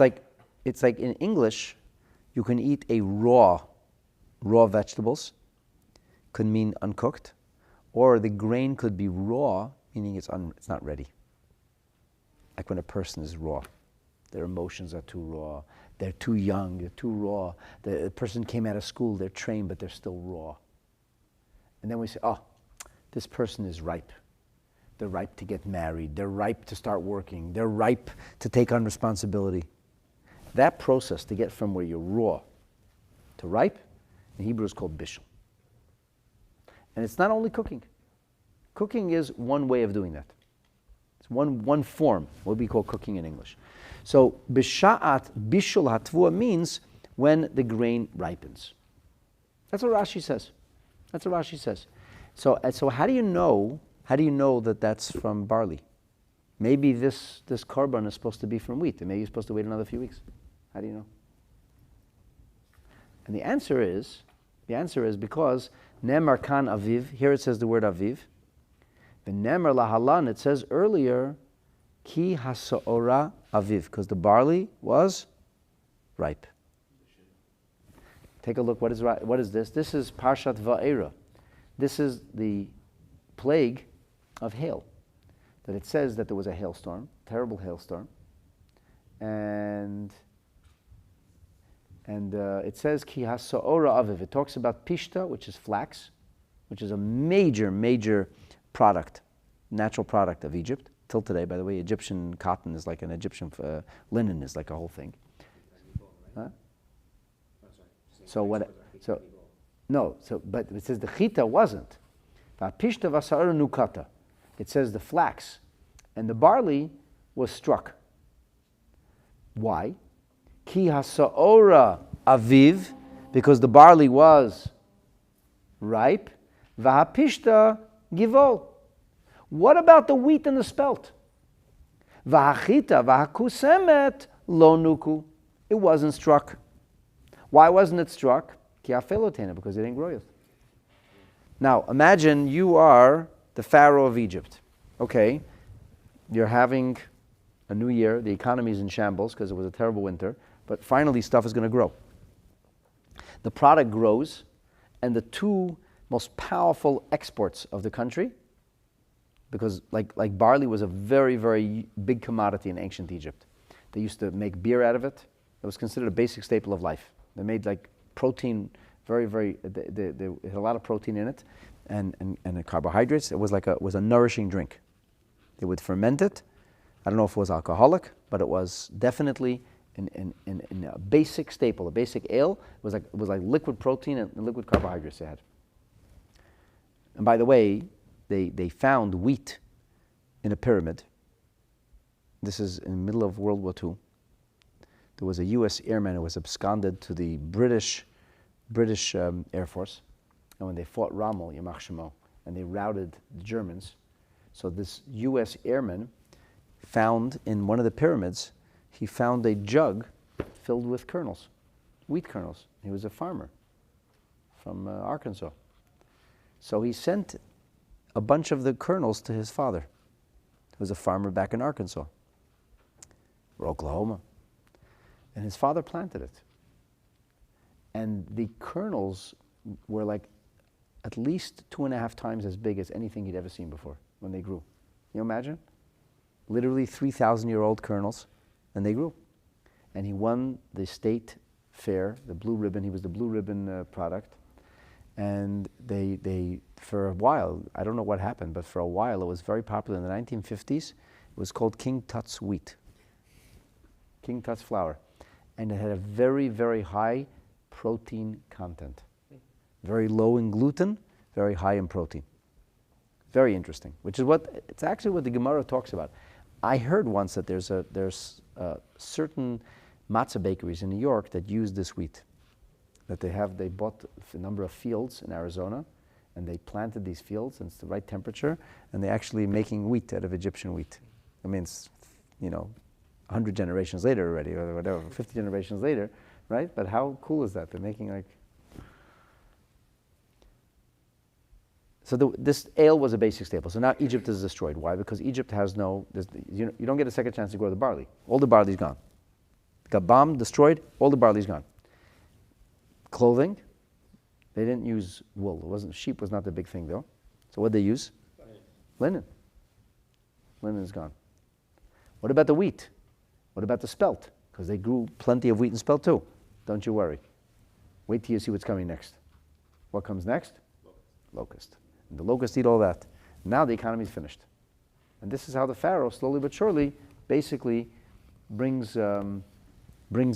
like in English, you can eat a raw vegetables, could mean uncooked, or the grain could be raw, meaning it's not ready. Like when a person is raw, their emotions are too raw, they're too young, they're too raw. The person came out of school, they're trained, but they're still raw. And then we say, oh, this person is ripe. They're ripe to get married. They're ripe to start working. They're ripe to take on responsibility. That process to get from where you're raw to ripe, in Hebrew is called bishul. And it's not only cooking. Cooking is one way of doing that. It's one form, what we call cooking in English. So, bisha'at bishul hatvua means when the grain ripens. That's what Rashi says. So how do you know that that's from barley? Maybe this korban is supposed to be from wheat, and maybe you're supposed to wait another few weeks. How do you know? And the answer is because Nemar kan aviv, here it says the word aviv. Nemar lahalan, it says earlier, ki hasaora aviv, because the barley was ripe. Take a look, what is this? This is Parshat Va'era. This is the plague of hail. That it says that there was a hailstorm, terrible hailstorm. And it says ki hasaora aviv. It talks about pishta, which is flax, which is a major product, natural product of Egypt. Till today, by the way, Egyptian cotton is like an Egyptian linen is like a whole thing. Huh? But it says the chita wasn't. Va'pishta v'sa'ara nukata. It says the flax and the barley was struck. Why? Ki hasa'ora aviv, because the barley was ripe. Va'pishta givol. What about the wheat and the spelt? Va'achita va'hakusemet lo nuku. It wasn't struck. Why wasn't it struck? Ki afelotena, because it didn't grow yet. Now, imagine you are the Pharaoh of Egypt. Okay, you're having a new year. The economy is in shambles because it was a terrible winter. But finally, stuff is going to grow. The product grows, and the two most powerful exports of the country, because like barley was a very, very big commodity in ancient Egypt. They used to make beer out of it. It was considered a basic staple of life. They made like protein, they had a lot of protein in it, and the carbohydrates. It was a nourishing drink. They would ferment it. I don't know if it was alcoholic, but it was definitely in a basic staple, a basic ale. It was like liquid protein and liquid carbohydrates they had. And by the way, they found wheat in a pyramid. This is in the middle of World War II. There was a U.S. airman who was absconded to the British Air Force. And when they fought Rommel, Yamach Shemo, and they routed the Germans, so this U.S. airman found in one of the pyramids, he found a jug filled with kernels, wheat kernels. He was a farmer from Arkansas. So he sent a bunch of the kernels to his father, who was a farmer back in Arkansas, or Oklahoma. And his father planted it. And the kernels were like at least 2.5 times as big as anything he'd ever seen before when they grew. You imagine? Literally 3,000-year-old kernels, and they grew. And he won the state fair, the blue ribbon. He was the blue ribbon product. And they for a while, I don't know what happened, but for a while it was very popular. In the 1950s, it was called King Tut's wheat, King Tut's flour. And it had a very, very high protein content. Very low in gluten, very high in protein. Very interesting, which is it's actually what the Gemara talks about. I heard once that there's certain matzah bakeries in New York that use this wheat. That they bought a number of fields in Arizona, and they planted these fields, and it's the right temperature, and they're actually making wheat out of Egyptian wheat. I mean, it's, 100 generations later already, or whatever, 50 generations later, right? But how cool is that? They're making So this ale was a basic staple. So now Egypt is destroyed. Why? Because Egypt has you don't get a second chance to grow the barley. All the barley's gone. got bombed, destroyed, all the barley's gone. Clothing, they didn't use wool. Sheep was not the big thing though. So what did they use? Linen. Linen is gone. What about the wheat? What about the spelt? Because they grew plenty of wheat and spelt too. Don't you worry. Wait till you see what's coming next. What comes next? Locust. And the locusts eat all that. Now the economy is finished. And this is how the Pharaoh, slowly but surely, basically brings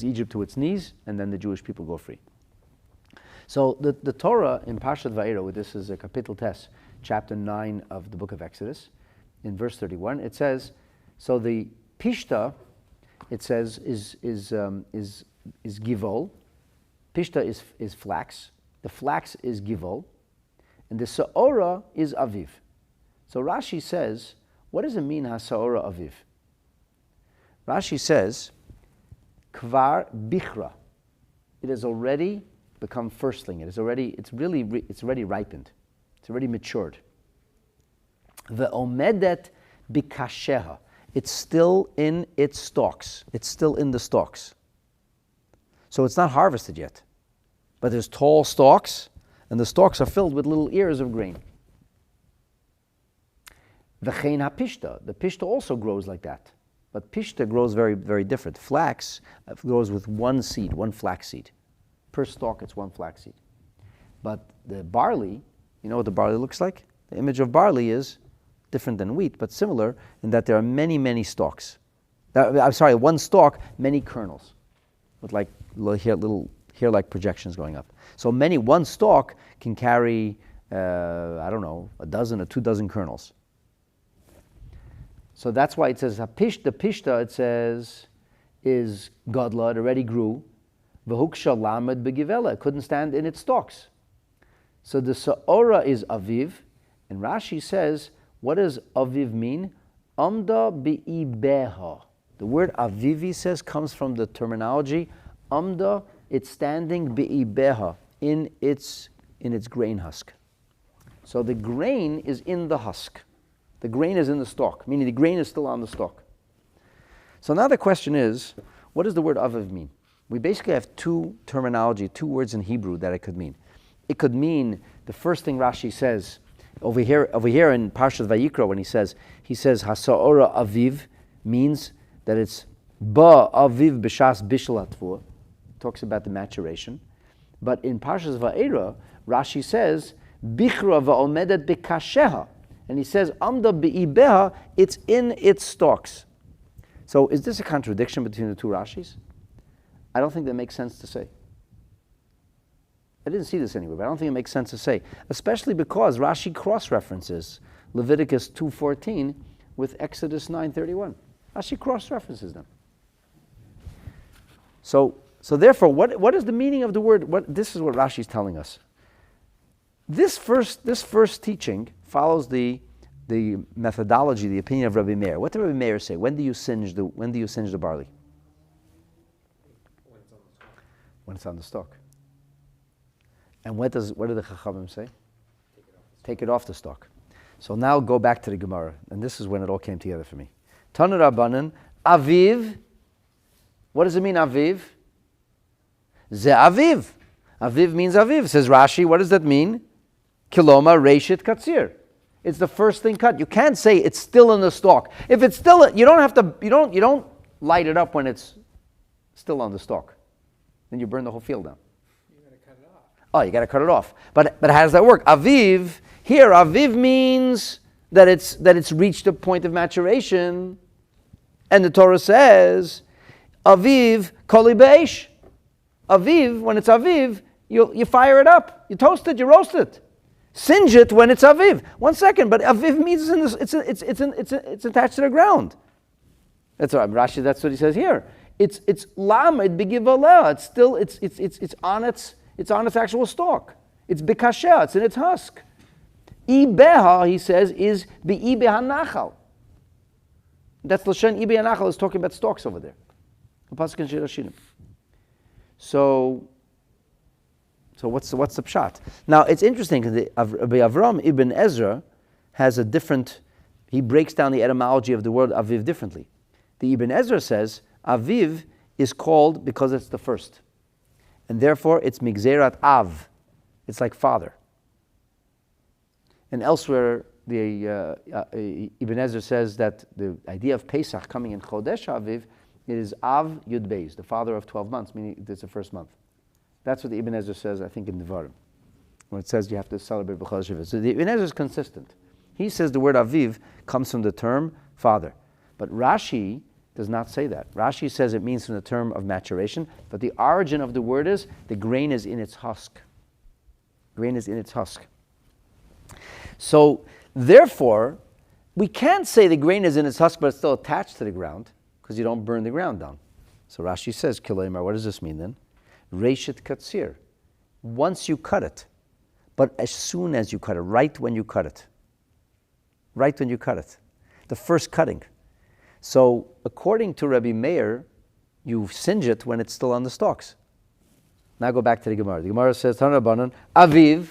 Egypt to its knees, and then the Jewish people go free. So the Torah in Parshat Va'era, this is a Kapitel Tes, chapter 9 of the book of Exodus, in verse 31, it says, so the Pishta, it says, is Givol. Pishta is flax. The flax is Givol. And the Sa'ora is Aviv. So Rashi says, what does it mean, Ha-Sa'ora Aviv? Rashi says, Kvar Bichra. It has already become firstling. It's already ripened. It's already matured. Ve'omedet bikasheha. It's still in its stalks. It's still in the stalks. So it's not harvested yet. But there's tall stalks, and the stalks are filled with little ears of grain. V'chein ha'pishta. The pishta also grows like that. But pishta grows very, very different. Flax grows with one seed, one flax seed. Per stalk, it's one flax seed. But the barley, you know what the barley looks like? The image of barley is different than wheat, but similar in that there are many, many stalks. One stalk, many kernels, with like little hair-like projections going up. So one stalk can carry, a dozen or 2 dozen kernels. So that's why it says, the pishta, it says, is gadla, it already grew. V'huksha lamed begivela, it couldn't stand in its stalks. So the Sa'ora is Aviv, and Rashi says, what does Aviv mean? Amda bi'ibeha. The word Aviv, he says, comes from the terminology, Amda, it's standing bi'ibeha, in its grain husk. So the grain is in the husk. The grain is in the stalk, meaning the grain is still on the stalk. So now the question is, what does the word Aviv mean? We basically have two words in Hebrew that it could mean. It could mean the first thing Rashi says over here in Parshat Vayikra when he says Hasa'ora Aviv means that it's Ba Aviv B'Shas Bishal Hatvur, talks about the maturation. But in Parshat Va'era, Rashi says Bichra va'omedet b'kasheha, and he says Amda bi'ibeha, it's in its stalks. So is this a contradiction between the two Rashis? I don't think that makes sense to say. I didn't see this anywhere, but I don't think it makes sense to say, especially because Rashi cross-references Leviticus 2:14 with Exodus 9:31. Rashi cross-references them. So therefore, what is the meaning of the word? This is what Rashi is telling us. This first teaching follows the methodology, the opinion of Rabbi Meir. What did Rabbi Meir say? When do you singe the barley? When it's on the stalk. And what do the Chachamim say? Take it off the stalk. So now go back to the Gemara, and this is when it all came together for me. Tanu Rabbanan, Aviv. What does it mean, Aviv? Ze Aviv. Aviv means Aviv. Says Rashi, what does that mean? Kiloma Reshit Katsir. It's the first thing cut. You can't say it's still in the stalk. If it's still, you don't light it up when it's still on the stalk. Then you burn the whole field down.
You gotta cut it off.
Oh, you gotta cut it off. But how does that work? Aviv means that it's reached a point of maturation. And the Torah says, Aviv koli beish. Aviv, when it's Aviv, you fire it up. You toast it, you roast it. Singe it when it's Aviv. 1 second, but Aviv means it's attached to the ground. That's right, Rashi. That's what he says here. It's lamed begivaleh. It's still it's on its actual stalk. It's bikasheh. It's in its husk. Ibeha, he says, is bi'ibeha nachal. That's Lashon Ibeha nachal is talking about stalks over there. So what's the pshat? Now it's interesting because Rabbi Avram ibn Ezra has he breaks down the etymology of the word Aviv differently. The Ibn Ezra says Aviv is called because it's the first. And therefore, it's Migzerat Av. It's like father. And elsewhere, the Ibn Ezra says that the idea of Pesach coming in Chodesh Aviv, it is Av Yud Beis, the father of 12 months, meaning it's the first month. That's what the Ibn Ezra says, I think, in Devarim, when it says you have to celebrate B'Chodesh Aviv. So the Ibn Ezra is consistent. He says the word Aviv comes from the term father. But Rashi does not say that. Rashi says it means from the term of maturation, but the origin of the word is the grain is in its husk. Grain is in its husk. So, therefore, we can't say the grain is in its husk, but it's still attached to the ground, because you don't burn the ground down. So Rashi says, Kiloimar, what does this mean then? Reshit katsir. Once you cut it, but as soon as you cut it, right when you cut it. Right when you cut it. The first cutting. So, according to Rabbi Meir, you singe it when it's still on the stalks. Now go back to the Gemara. The Gemara says, Tanrabanan, Aviv,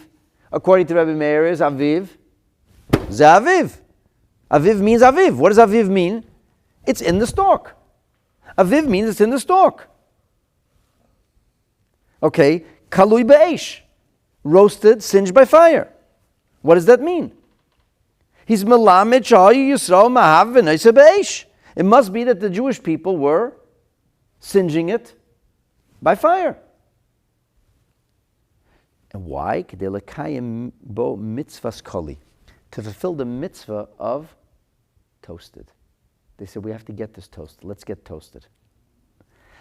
according to Rabbi Meir, is Aviv. Ze Aviv. Aviv means Aviv. What does Aviv mean? It's in the stalk. Aviv means it's in the stalk. Okay, Kalui Be'esh. Roasted, singed by fire. What does that mean? He's Melamed Shayu Yisrael Mahav V'Noisa Be'esh. It must be that the Jewish people were singeing it by fire. And why? To fulfill the mitzvah of toasted. They said, we have to get this toasted. Let's get toasted.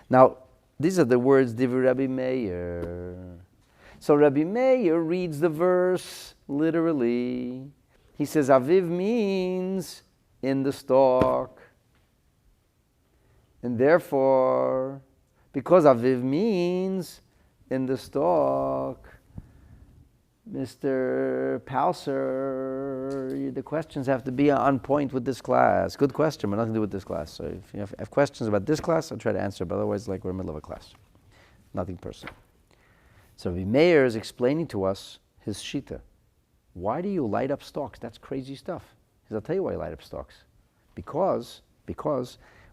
Now, these are the words Divrei Rabbi Meir. So Rabbi Meir reads the verse literally. He says, Aviv means in the stalk. And therefore, because Aviv means in the stalk, Mr. Palser, the questions have to be on point with this class. Good question, but nothing to do with this class. So if you have questions about this class, I'll try to answer, but otherwise, like we're in the middle of a class. Nothing personal. So Rabbi Meir is explaining to us his shita. Why do you light up stalks? That's crazy stuff. He says, I'll tell you why you light up stalks. Because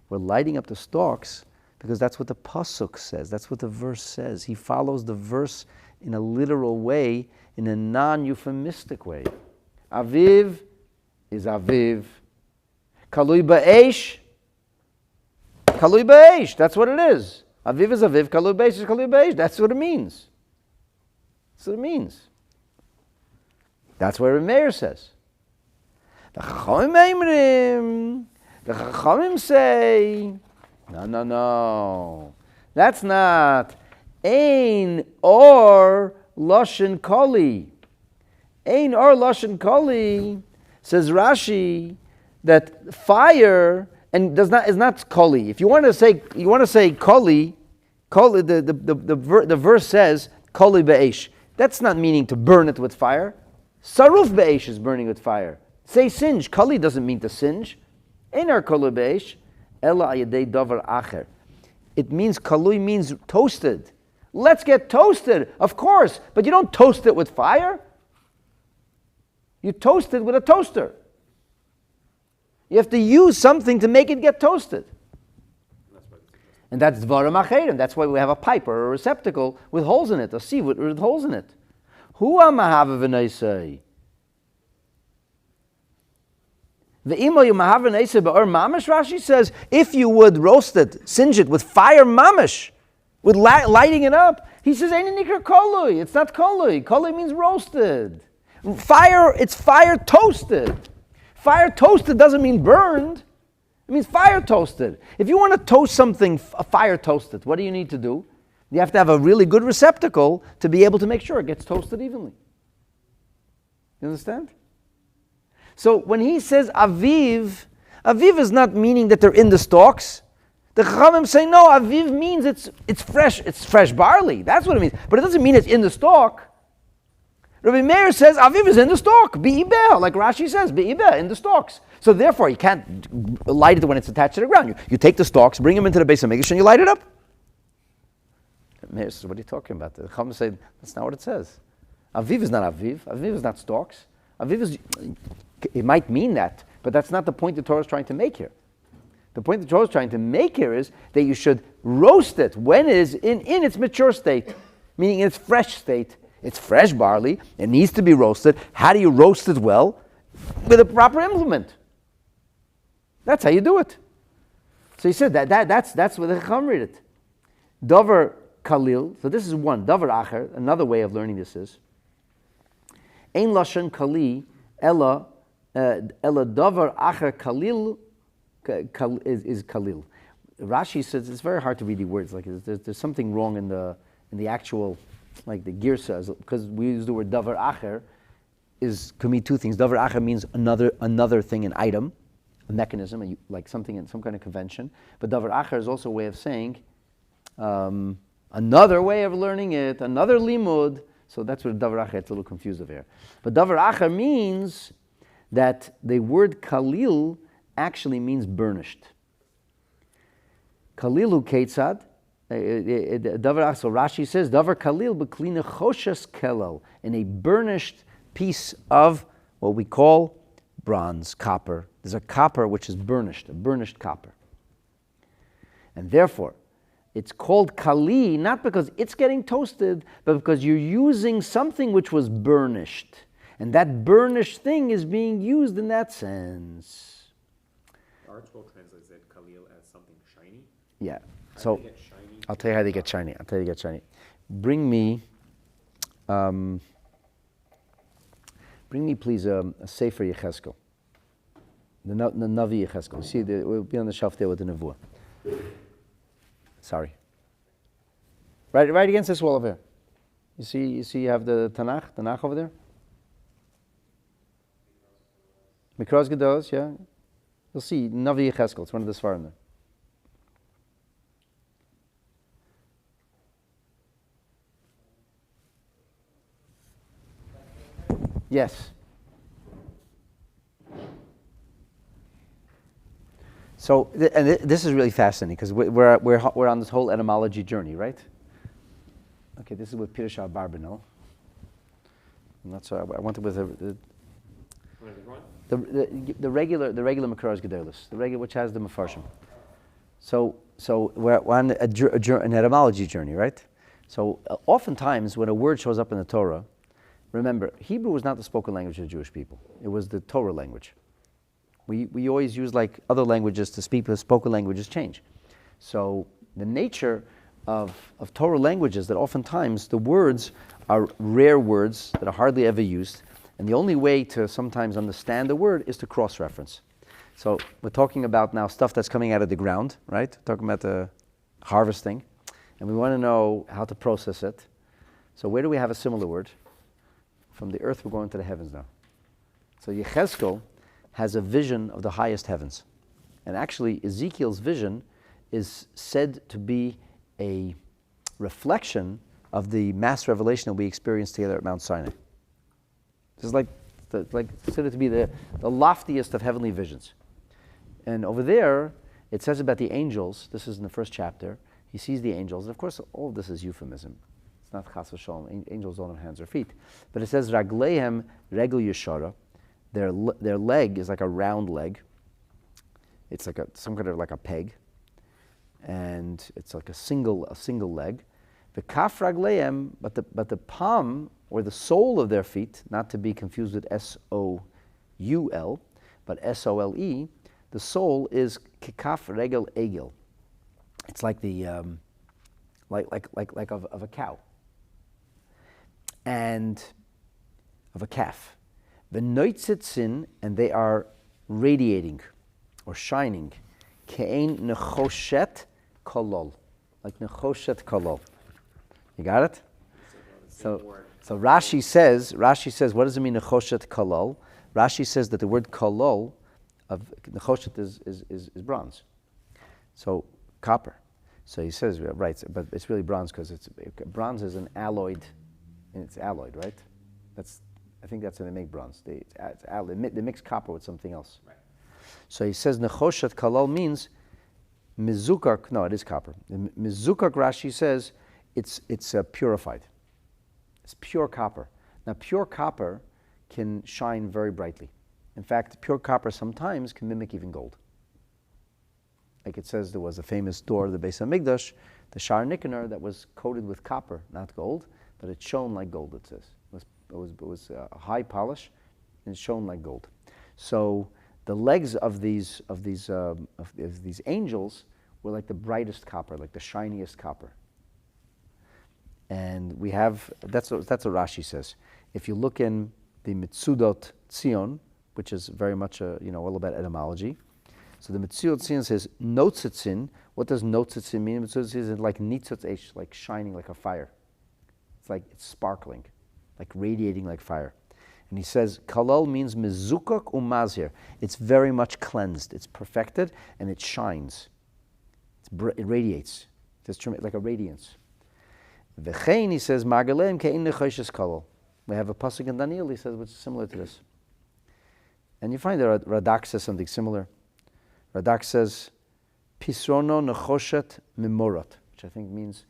we're lighting up the stalks because that's what the pasuk says. That's what the verse says. He follows the verse in a literal way, in a non-euphemistic way. Aviv is Aviv. Kalui ba'esh. Kalui ba'esh. That's what it is. Aviv is Aviv. Kalui ba'esh is Kalui ba'esh. That's what it means. That's what it means. That's what Meir says. The Chachamim say, no. That's not Ein or Lashon Koli. Ein or Lashon Koli, says Rashi, that fire and is not Koli. If you want to say Koli, the verse says Koli be'esh. That's not meaning to burn it with fire. Saruf be'esh is burning with fire. Say singe. Kali doesn't mean to singe. Einar kolu be'esh, ela ayadei davar acher. It means, kalui means toasted. Let's get toasted, of course, but you don't toast it with fire. You toast it with a toaster. You have to use something to make it get toasted. And that's dvarim acherim. That's why we have a pipe or a receptacle with holes in it, a sieve with holes in it. Hu amahava v'neisei. Rashi says, if you would roast it, singe it with fire mamash, with lighting it up, he says, it's not kolui. Kolui means roasted. Fire, it's fire toasted. Fire toasted doesn't mean burned. It means fire toasted. If you want to toast something, fire toasted, what do you need to do? You have to have a really good receptacle to be able to make sure it gets toasted evenly. You understand? So when he says Aviv is not meaning that they're in the stalks. The Chachamim say, no, Aviv means it's fresh barley. That's what it means. But it doesn't mean it's in the stalk. Rabbi Meir says Aviv is in the stalk, be'ibeh, like Rashi says, be'ibeh, in the stalks. So therefore, you can't light it when it's attached to the ground. You take the stalks, bring them into the base of Mikdash, and you light it up. Meir says, what are you talking about? The Chachamim say, that's not what it says. Aviv is not Aviv. Aviv is not stalks. Aviv is... It might mean that, but that's not the point the Torah is trying to make here. The point the Torah is trying to make here is that you should roast it when it is in its mature state, meaning in its fresh state. It's fresh barley. It needs to be roasted. How do you roast it well? With a proper implement. That's how you do it. So he said that's where the Chacham read it. Davar Kalil. So this is one. Davar Acher. Another way of learning this is Ein Lashon Kali Ella Davar Acher Kalil is Kalil. Rashi says it's very hard to read the words. Like there's something wrong in the actual, like the girsa, because we use the word Davar Acher can mean two things. Davar Acher means another thing, an item, a mechanism, like something in some kind of convention. But Davar Acher is also a way of saying another way of learning it, another limud. So that's what Davar Acher, it's a little confused over here. But Davar Acher means that the word Kalil actually means burnished. Kalilu Ketzad, Davar, so Rashi says, Davar Kalil b'klina choshes kelal, in a burnished piece of what we call bronze, copper. There's a copper which is burnished, a burnished copper. And therefore, it's called kali, not because it's getting toasted, but because you're using something which was burnished. And that burnished thing is being used in that sense.
Our scroll translates it Khalil as something shiny.
Yeah.
How
So
do they get shiny?
I'll tell you how they get shiny. Bring me please a Sefer Yecheskel. The Navi Yecheskel. You see, it will be on the shelf there with the Nevuah. Sorry. Right against this wall over here. You see you have the Tanakh over there? Mikros Gedolos, yeah. You'll see Navi Yecheskel. It's one of the Sfarim there. Yes. So, this is really fascinating because we're on this whole etymology journey, right? Okay, this is with Pirush Barbanel. And that's I went with the regular Makaros Gedolos, the regular which has the Mefarshim. So we're on an etymology journey, right? So oftentimes when a word shows up in the Torah, remember, Hebrew was not the spoken language of the Jewish people. It was the Torah language. We always use like other languages to speak, but spoken languages change. So the nature of Torah languages, that oftentimes the words are rare words that are hardly ever used, and the only way to sometimes understand the word is to cross-reference. So we're talking about now stuff that's coming out of the ground, right? We're talking about the harvesting, and we want to know how to process it. So where do we have a similar word? From the earth, we're going to the heavens now. So Yechezkel has a vision of the highest heavens. And actually, Ezekiel's vision is said to be a reflection of the mass revelation that we experienced together at Mount Sinai. This is like considered to be the loftiest of heavenly visions. And over there, it says about the angels, this is in the first chapter, he sees the angels, and of course, all of this is euphemism. It's not chas v'shalom. Angels don't have hands or feet. But it says, Ragleihem regel yeshara. Their leg is like a round leg. It's like some kind of like a peg. And it's like a single leg. The kaf ragleihem, but the palm, or the sole of their feet, not to be confused with S-O-U-L, but S-O-L-E, the sole is kikaf regel egel. It's like the, like of a cow. And of a calf. V'noitzitzin, and they are radiating or shining. Ke'ein nechoshet kolol, like nechoshet kolol. You got it? So Rashi says, what does it mean nechoshet kolol? Rashi says that the word kolol of nechoshet is bronze. So copper. So he says, right, but it's really bronze because bronze is an alloyed. And it's alloyed, right? I think that's when they make bronze. They mix copper with something else. Right. So he says nechoshet kalal means mizukak. No, it is copper. Mizukak, Rashi says it's purified. It's pure copper. Now, pure copper can shine very brightly. In fact, pure copper sometimes can mimic even gold. Like it says, there was a famous door of the Beis HaMikdash, the Shar Nicanor, that was coated with copper, not gold, but it shone like gold. It says it was a high polish, and it shone like gold. So the legs of these angels were like the brightest copper, like the shiniest copper. And we have that's what Rashi says. If you look in the Mitzudot Tzion, which is very much all about etymology. So the Mitzudot Tzion says notzitzin. What does notzitzin mean? Mitzudot Tzion is like nitzotz eish, like shining like a fire. It's sparkling, like radiating like fire. And he says kalal means mizukak umazir. It's very much cleansed. It's perfected and it shines. It radiates. It's like a radiance. V'chein, he says magalem ke'in nechoshes kalal. We have a pasuk in Daniel, he says, which is similar to this. And you find that Radak says something similar. Radak says, Pisrono nechoshet mimorot, which I think means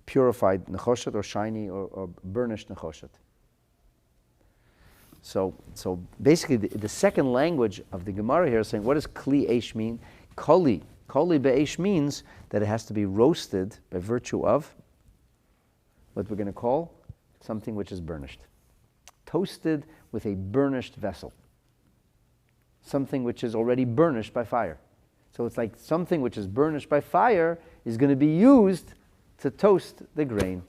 purified nechoshet, or shiny, or burnished nechoshet. So basically, the second language of the Gemara here is saying, what does kli eish mean? Koli be'esh means that it has to be roasted by virtue of what we're going to call something which is burnished. Toasted with a burnished vessel. Something which is already burnished by fire. So it's like something which is burnished by fire is going to be used to toast the grain.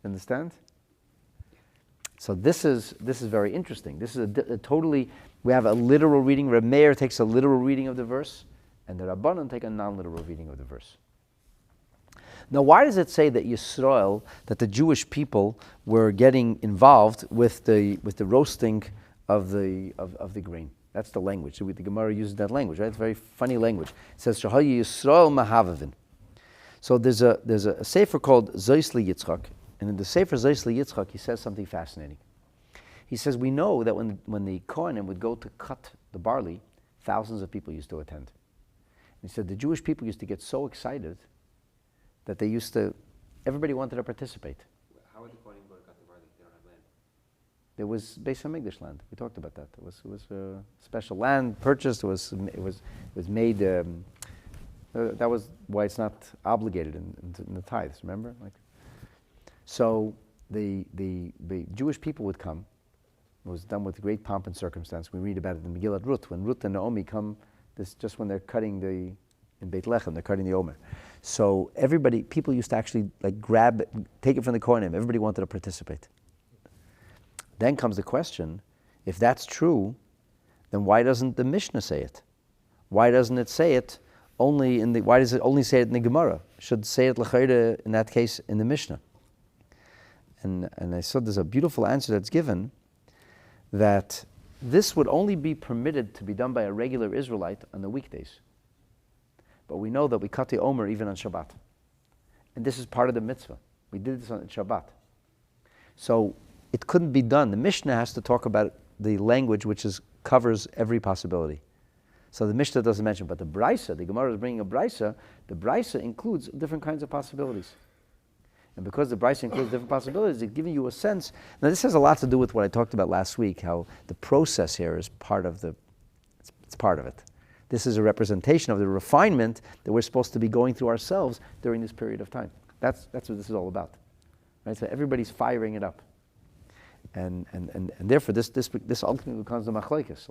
Understand? So this is very interesting. This is a totally, we have a literal reading. Rabbi Meir takes a literal reading of the verse, and the Rabbanan take a non-literal reading of the verse. Now, why does it say that Yisrael, that the Jewish people were getting involved with the roasting of the grain? That's the language. So the Gemara uses that language, right? It's a very funny language. It says Shahayu Yisrael Mahavavin. So there's a sefer called Zoisli Yitzchak, and in the sefer Zoisli Yitzchak, he says something fascinating. He says, we know that when the Kohanim would go to cut the barley, thousands of people used to attend. And he said the Jewish people used to get so excited that everybody wanted to participate.
How would the Kohanim go to cut the barley? They don't have land.
There was Beis HaMikdash land. We talked about that. It was special land purchased. It was made. That was why it's not obligated in the tithes. Remember, so the Jewish people would come. It was done with great pomp and circumstance. We read about it in Megillat Ruth when Ruth and Naomi come. This just when they're cutting in Beit Lechem, they're cutting the Omer. So people used to actually grab it, take it from the Kohanim. Everybody wanted to participate. Then comes the question, if that's true, then why doesn't the Mishna say it? Why doesn't it say it why does it only say it in the Gemara? It should say it l'chayre, in that case, in the Mishnah. And I saw there's a beautiful answer that's given, that this would only be permitted to be done by a regular Israelite on the weekdays. But we know that we cut the Omer even on Shabbat. And this is part of the mitzvah. We did this on Shabbat. So it couldn't be done. The Mishnah has to talk about the language which covers every possibility. So the Mishnah doesn't mention, but the Brisa, the Gemara is bringing a Brisa, the Brisa includes different kinds of possibilities. And because the Brisa includes different possibilities, it's giving you a sense. Now this has a lot to do with what I talked about last week, how the process here is part of it's part of it. This is a representation of the refinement that we're supposed to be going through ourselves during this period of time. That's what this is all about. Right? So everybody's firing it up. And therefore this ultimately becomes the machlokes.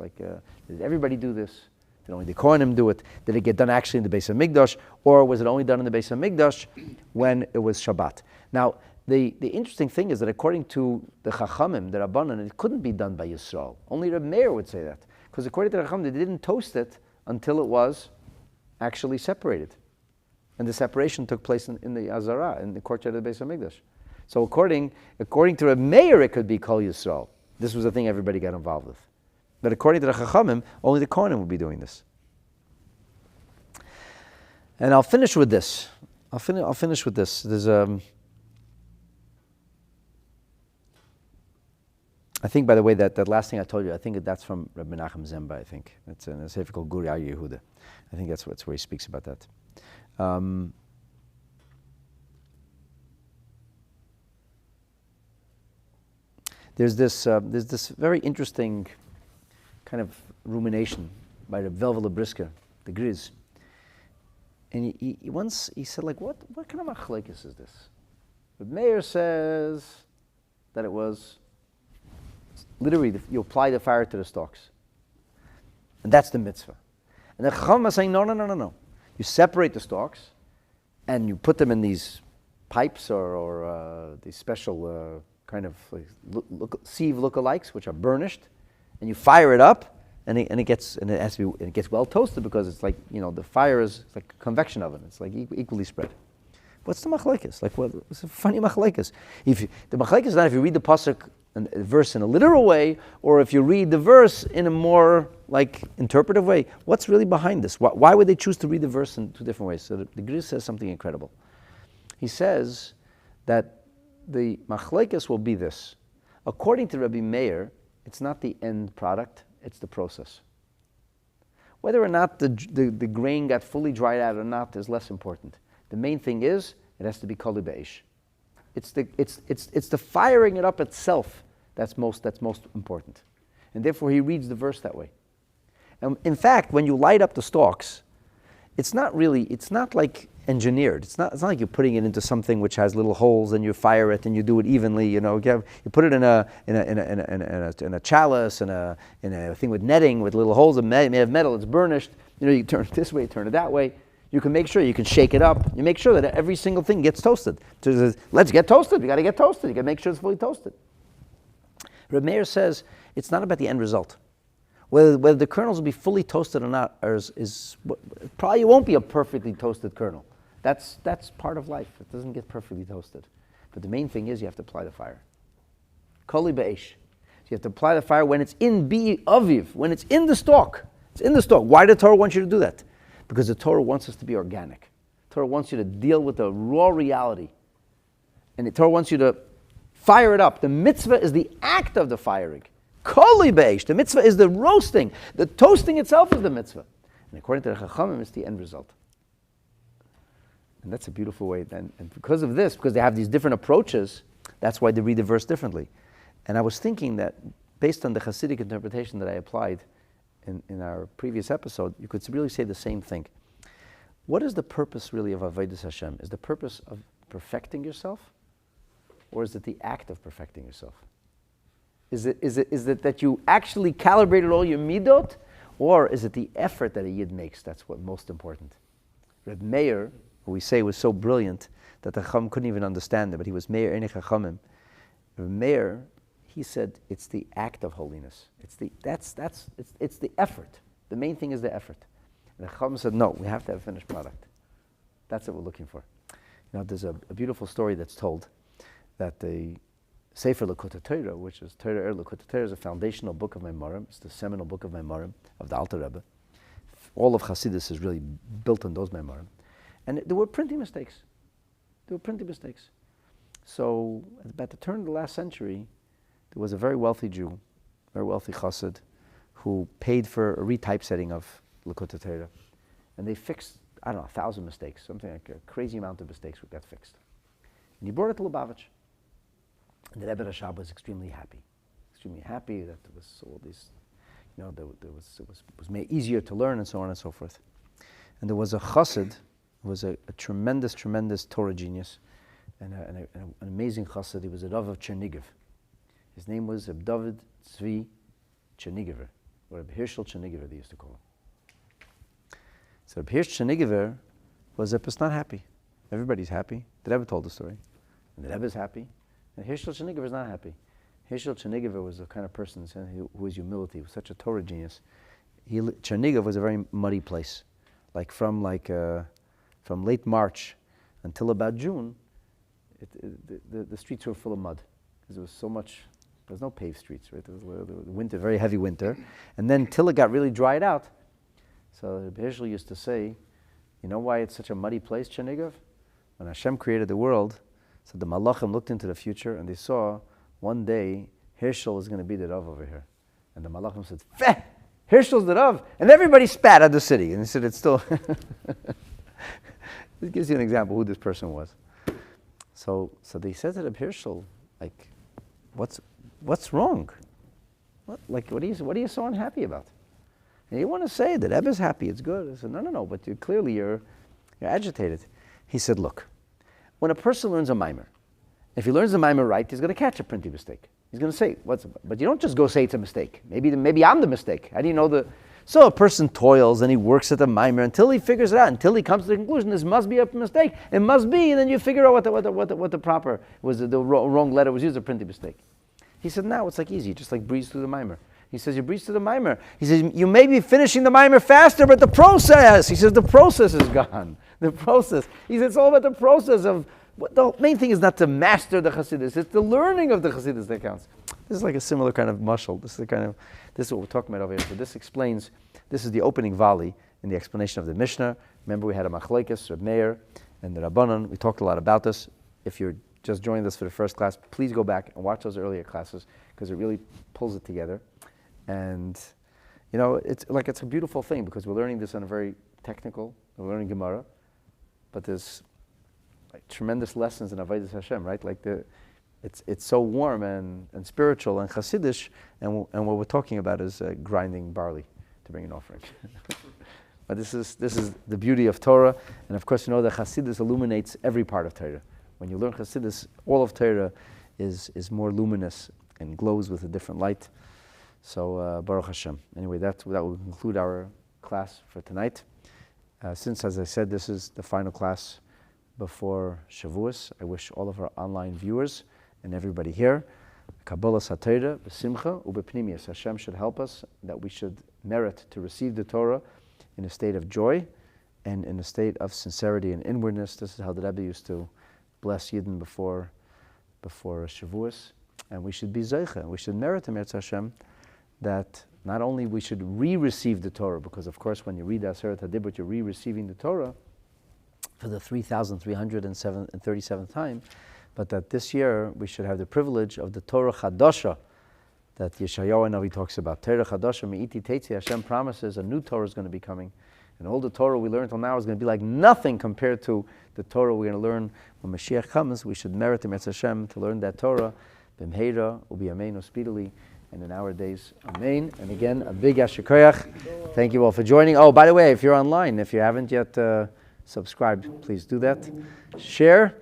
Did everybody do this? Did only the Kohanim do it? Did it get done actually in the Beis HaMikdash? Or was it only done in the Beis HaMikdash when it was Shabbat? Now, the interesting thing is that according to the Chachamim, the Rabbanan, it couldn't be done by Yisrael. Only Rabbi Meir would say that. Because according to the Chachamim, they didn't toast it until it was actually separated. And the separation took place in the Azara, in the courtyard of the Beis HaMikdash. So according to Rabbi Meir, it could be Kol Yisrael. This was the thing everybody got involved with. But according to the Chachamim, only the Kohanim would be doing this. And I'll finish with this. I'll finish with this. There's I think, by the way, that last thing I told you, I think that's from Rabbi Menachem Zemba, I think. It's in a sefer called Guri Ar Yehuda. I think that's where he speaks about that. There's this very interesting kind of rumination by the Velvela Brisker, the Griz. And he once said, like, what kind of machlekes is this? But Meir says that it was literally you apply the fire to the stalks. And that's the mitzvah. And the Chacham is saying, no. You separate the stalks and you put them in these pipes or these special kind of sieve lookalikes, which are burnished, and you fire it up, and it gets well toasted because it's like, the fire is like a convection oven. It's like equally spread. What's the machlekes? Like, it's a funny machlekes. The machlekes is not if you read the pasuk and the verse in a literal way, or if you read the verse in a more like interpretive way. What's really behind this? Why would they choose to read the verse in two different ways? So the Griz says something incredible. He says that the machlekes will be this. According to Rabbi Meir, it's not the end product, it's the process. Whether or not the grain got fully dried out or not is less important. The main thing is it has to be koli be'esh. It's the firing it up itself that's most important. And therefore he reads the verse that way. And in fact, when you light up the stalks, it's not like engineered. It's not like you're putting it into something which has little holes and you fire it and you do it evenly. You put it in a chalice, in a thing with netting with little holes of metal. It's burnished. You turn it this way, turn it that way. You can make sure you can shake it up. You make sure that every single thing gets toasted. So let's get toasted. You got to get toasted. You got to make sure it's fully toasted. Rabbi Meir says it's not about the end result. Whether the kernels will be fully toasted or not probably won't be a perfectly toasted kernel. That's part of life. It doesn't get perfectly toasted. But the main thing is you have to apply the fire. Koli be'esh. You have to apply the fire when it's in Aviv, when it's in the stalk. It's in the stalk. Why did the Torah want you to do that? Because the Torah wants us to be organic. The Torah wants you to deal with the raw reality. And the Torah wants you to fire it up. The mitzvah is the act of the firing. Koli be'esh. The mitzvah is the roasting. The toasting itself is the mitzvah. And according to the Chachamim, it's the end result. And that's a beautiful way. And because of this, because they have these different approaches, that's why they read the verse differently. And I was thinking that based on the Hasidic interpretation that I applied in our previous episode, you could really say the same thing. What is the purpose really of Avodas Hashem? Is the purpose of perfecting yourself? Or is it the act of perfecting yourself? Is it that you actually calibrated all your midot? Or is it the effort that a yid makes? That's what's most important. Reb Meir, who we say was so brilliant that the Chacham couldn't even understand it, but he was Meir Einei Chachamim. Reb Meir, he said it's the act of holiness. It's the effort. The main thing is the effort. And the Chacham said, no, we have to have a finished product. That's what we're looking for. There's a beautiful story that's told that the Sefer Lekutei Torah, which is Torah Lekutei Torah, is a foundational book of Maimarim. It's the seminal book of Maimarim of the Alter Rebbe. All of Hasidus is really built on those Maimarim. And there were printing mistakes. So about the turn of the last century, there was a very wealthy Jew, very wealthy Chassid, who paid for a retypesetting of Lekutei Torah. And they fixed, 1,000 mistakes, something like a crazy amount of mistakes got fixed. And he brought it to Lubavitch. And the Rebbe Rashab was extremely happy that there was all these, it was made easier to learn and so on and so forth. And there was a Chassid, who was a tremendous Torah genius, and an amazing Chassid. He was a Rav of Chernigiv. His name was Reb David Tzvi Chernigiver, or Reb Hershel Chernigiver, they used to call him. So Reb Hershel Chernigiver was not happy. Everybody's happy. The Rebbe told the story. And the Rebbe is happy. And Hershel Chernigiver is not happy. Hershel Chernigiver was the kind of person who was humility. He was such a Torah genius. Chernigiv was a very muddy place. From late March until about June, the streets were full of mud. Because there was so much, there was no paved streets, right? There was winter, very heavy winter. And then till it got really dried out. So Hershel used to say, you know why it's such a muddy place, Chernigiv? When Hashem created the world, so the Malachim looked into the future and they saw one day Hershel is going to be the Rav over here. And the Malachim said, Feh! Hershel's the Rav! And everybody spat at the city. And he said, it's still... This gives you an example who this person was. So they said to Reb Hershel, what's wrong? What are you so unhappy about? And you want to say that Ebba's happy, it's good. I said, no, but clearly you're agitated. He said, look, when a person learns a mimer, if he learns the mimer right, he's going to catch a printing mistake. He's going to say, but you don't just go say it's a mistake. Maybe I'm the mistake. How do you know So a person toils and he works at the mimer until he figures it out, until he comes to the conclusion, this must be a mistake. It must be, and then you figure out what the proper was, the wrong letter was used, a printing mistake. He said, now it's like easy, just like breeze through the mimer. He says, you breeze through the mimer. He says, you may be finishing the mimer faster, but the process, he says, the process is gone. The process. He says, it's all about the process of, the main thing is not to master the Chassidus, it's the learning of the Chassidus that counts. This is like a similar kind of mashal. This is what we're talking about over here. So this explains, this is the opening volley in the explanation of the Mishna. Remember we had a machlekes, Rabbi Meir, and the Rabbanon. We talked a lot about this. If you're just joining us for the first class, please go back and watch those earlier classes because it really pulls it together. And, it's a beautiful thing because we're learning this on a very technical, we're learning Gemara, but there's tremendous lessons in Avodas Hashem, right? It's so warm and spiritual and Hasidish, and what we're talking about is grinding barley to bring an offering. But this is the beauty of Torah, and of course that Hasidus illuminates every part of Torah. When you learn Hasidus, all of Torah is more luminous and glows with a different light. So Baruch Hashem. Anyway, that will conclude our class for tonight. Since, as I said, this is the final class before Shavuos, I wish all of our online viewers and everybody here, Kabbalah Satira, B'simcha, Ubepnimius. Hashem should help us that we should merit to receive the Torah in a state of joy and in a state of sincerity and inwardness. This is how the Rabbi used to bless Yidden before Shavuos. And we should be Zeicha, we should merit to Meretz Hashem that not only we should re-receive the Torah, because of course when you read the Aseret HaDibros, you're re-receiving the Torah for the 3,337th time, but that this year we should have the privilege of the Torah Chadasha that Yeshayahu Navi talks about. Torah Chadasha Me'iti Teitzi, Hashem promises a new Torah is going to be coming. And all the Torah we learned until now is going to be like nothing compared to the Torah we're going to learn when Mashiach comes. We should merit Emetz Hashem to learn that Torah. B'mheira u'biyameinu speedily, and in our days, amen. And again, a big Yasher Koyach. Thank you all for joining. Oh, by the way, if you're online, if you haven't yet subscribed, please do that. Share,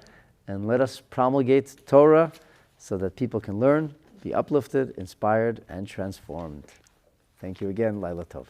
and let us promulgate Torah so that people can learn, be uplifted, inspired, and transformed. Thank you again. Laila Tov.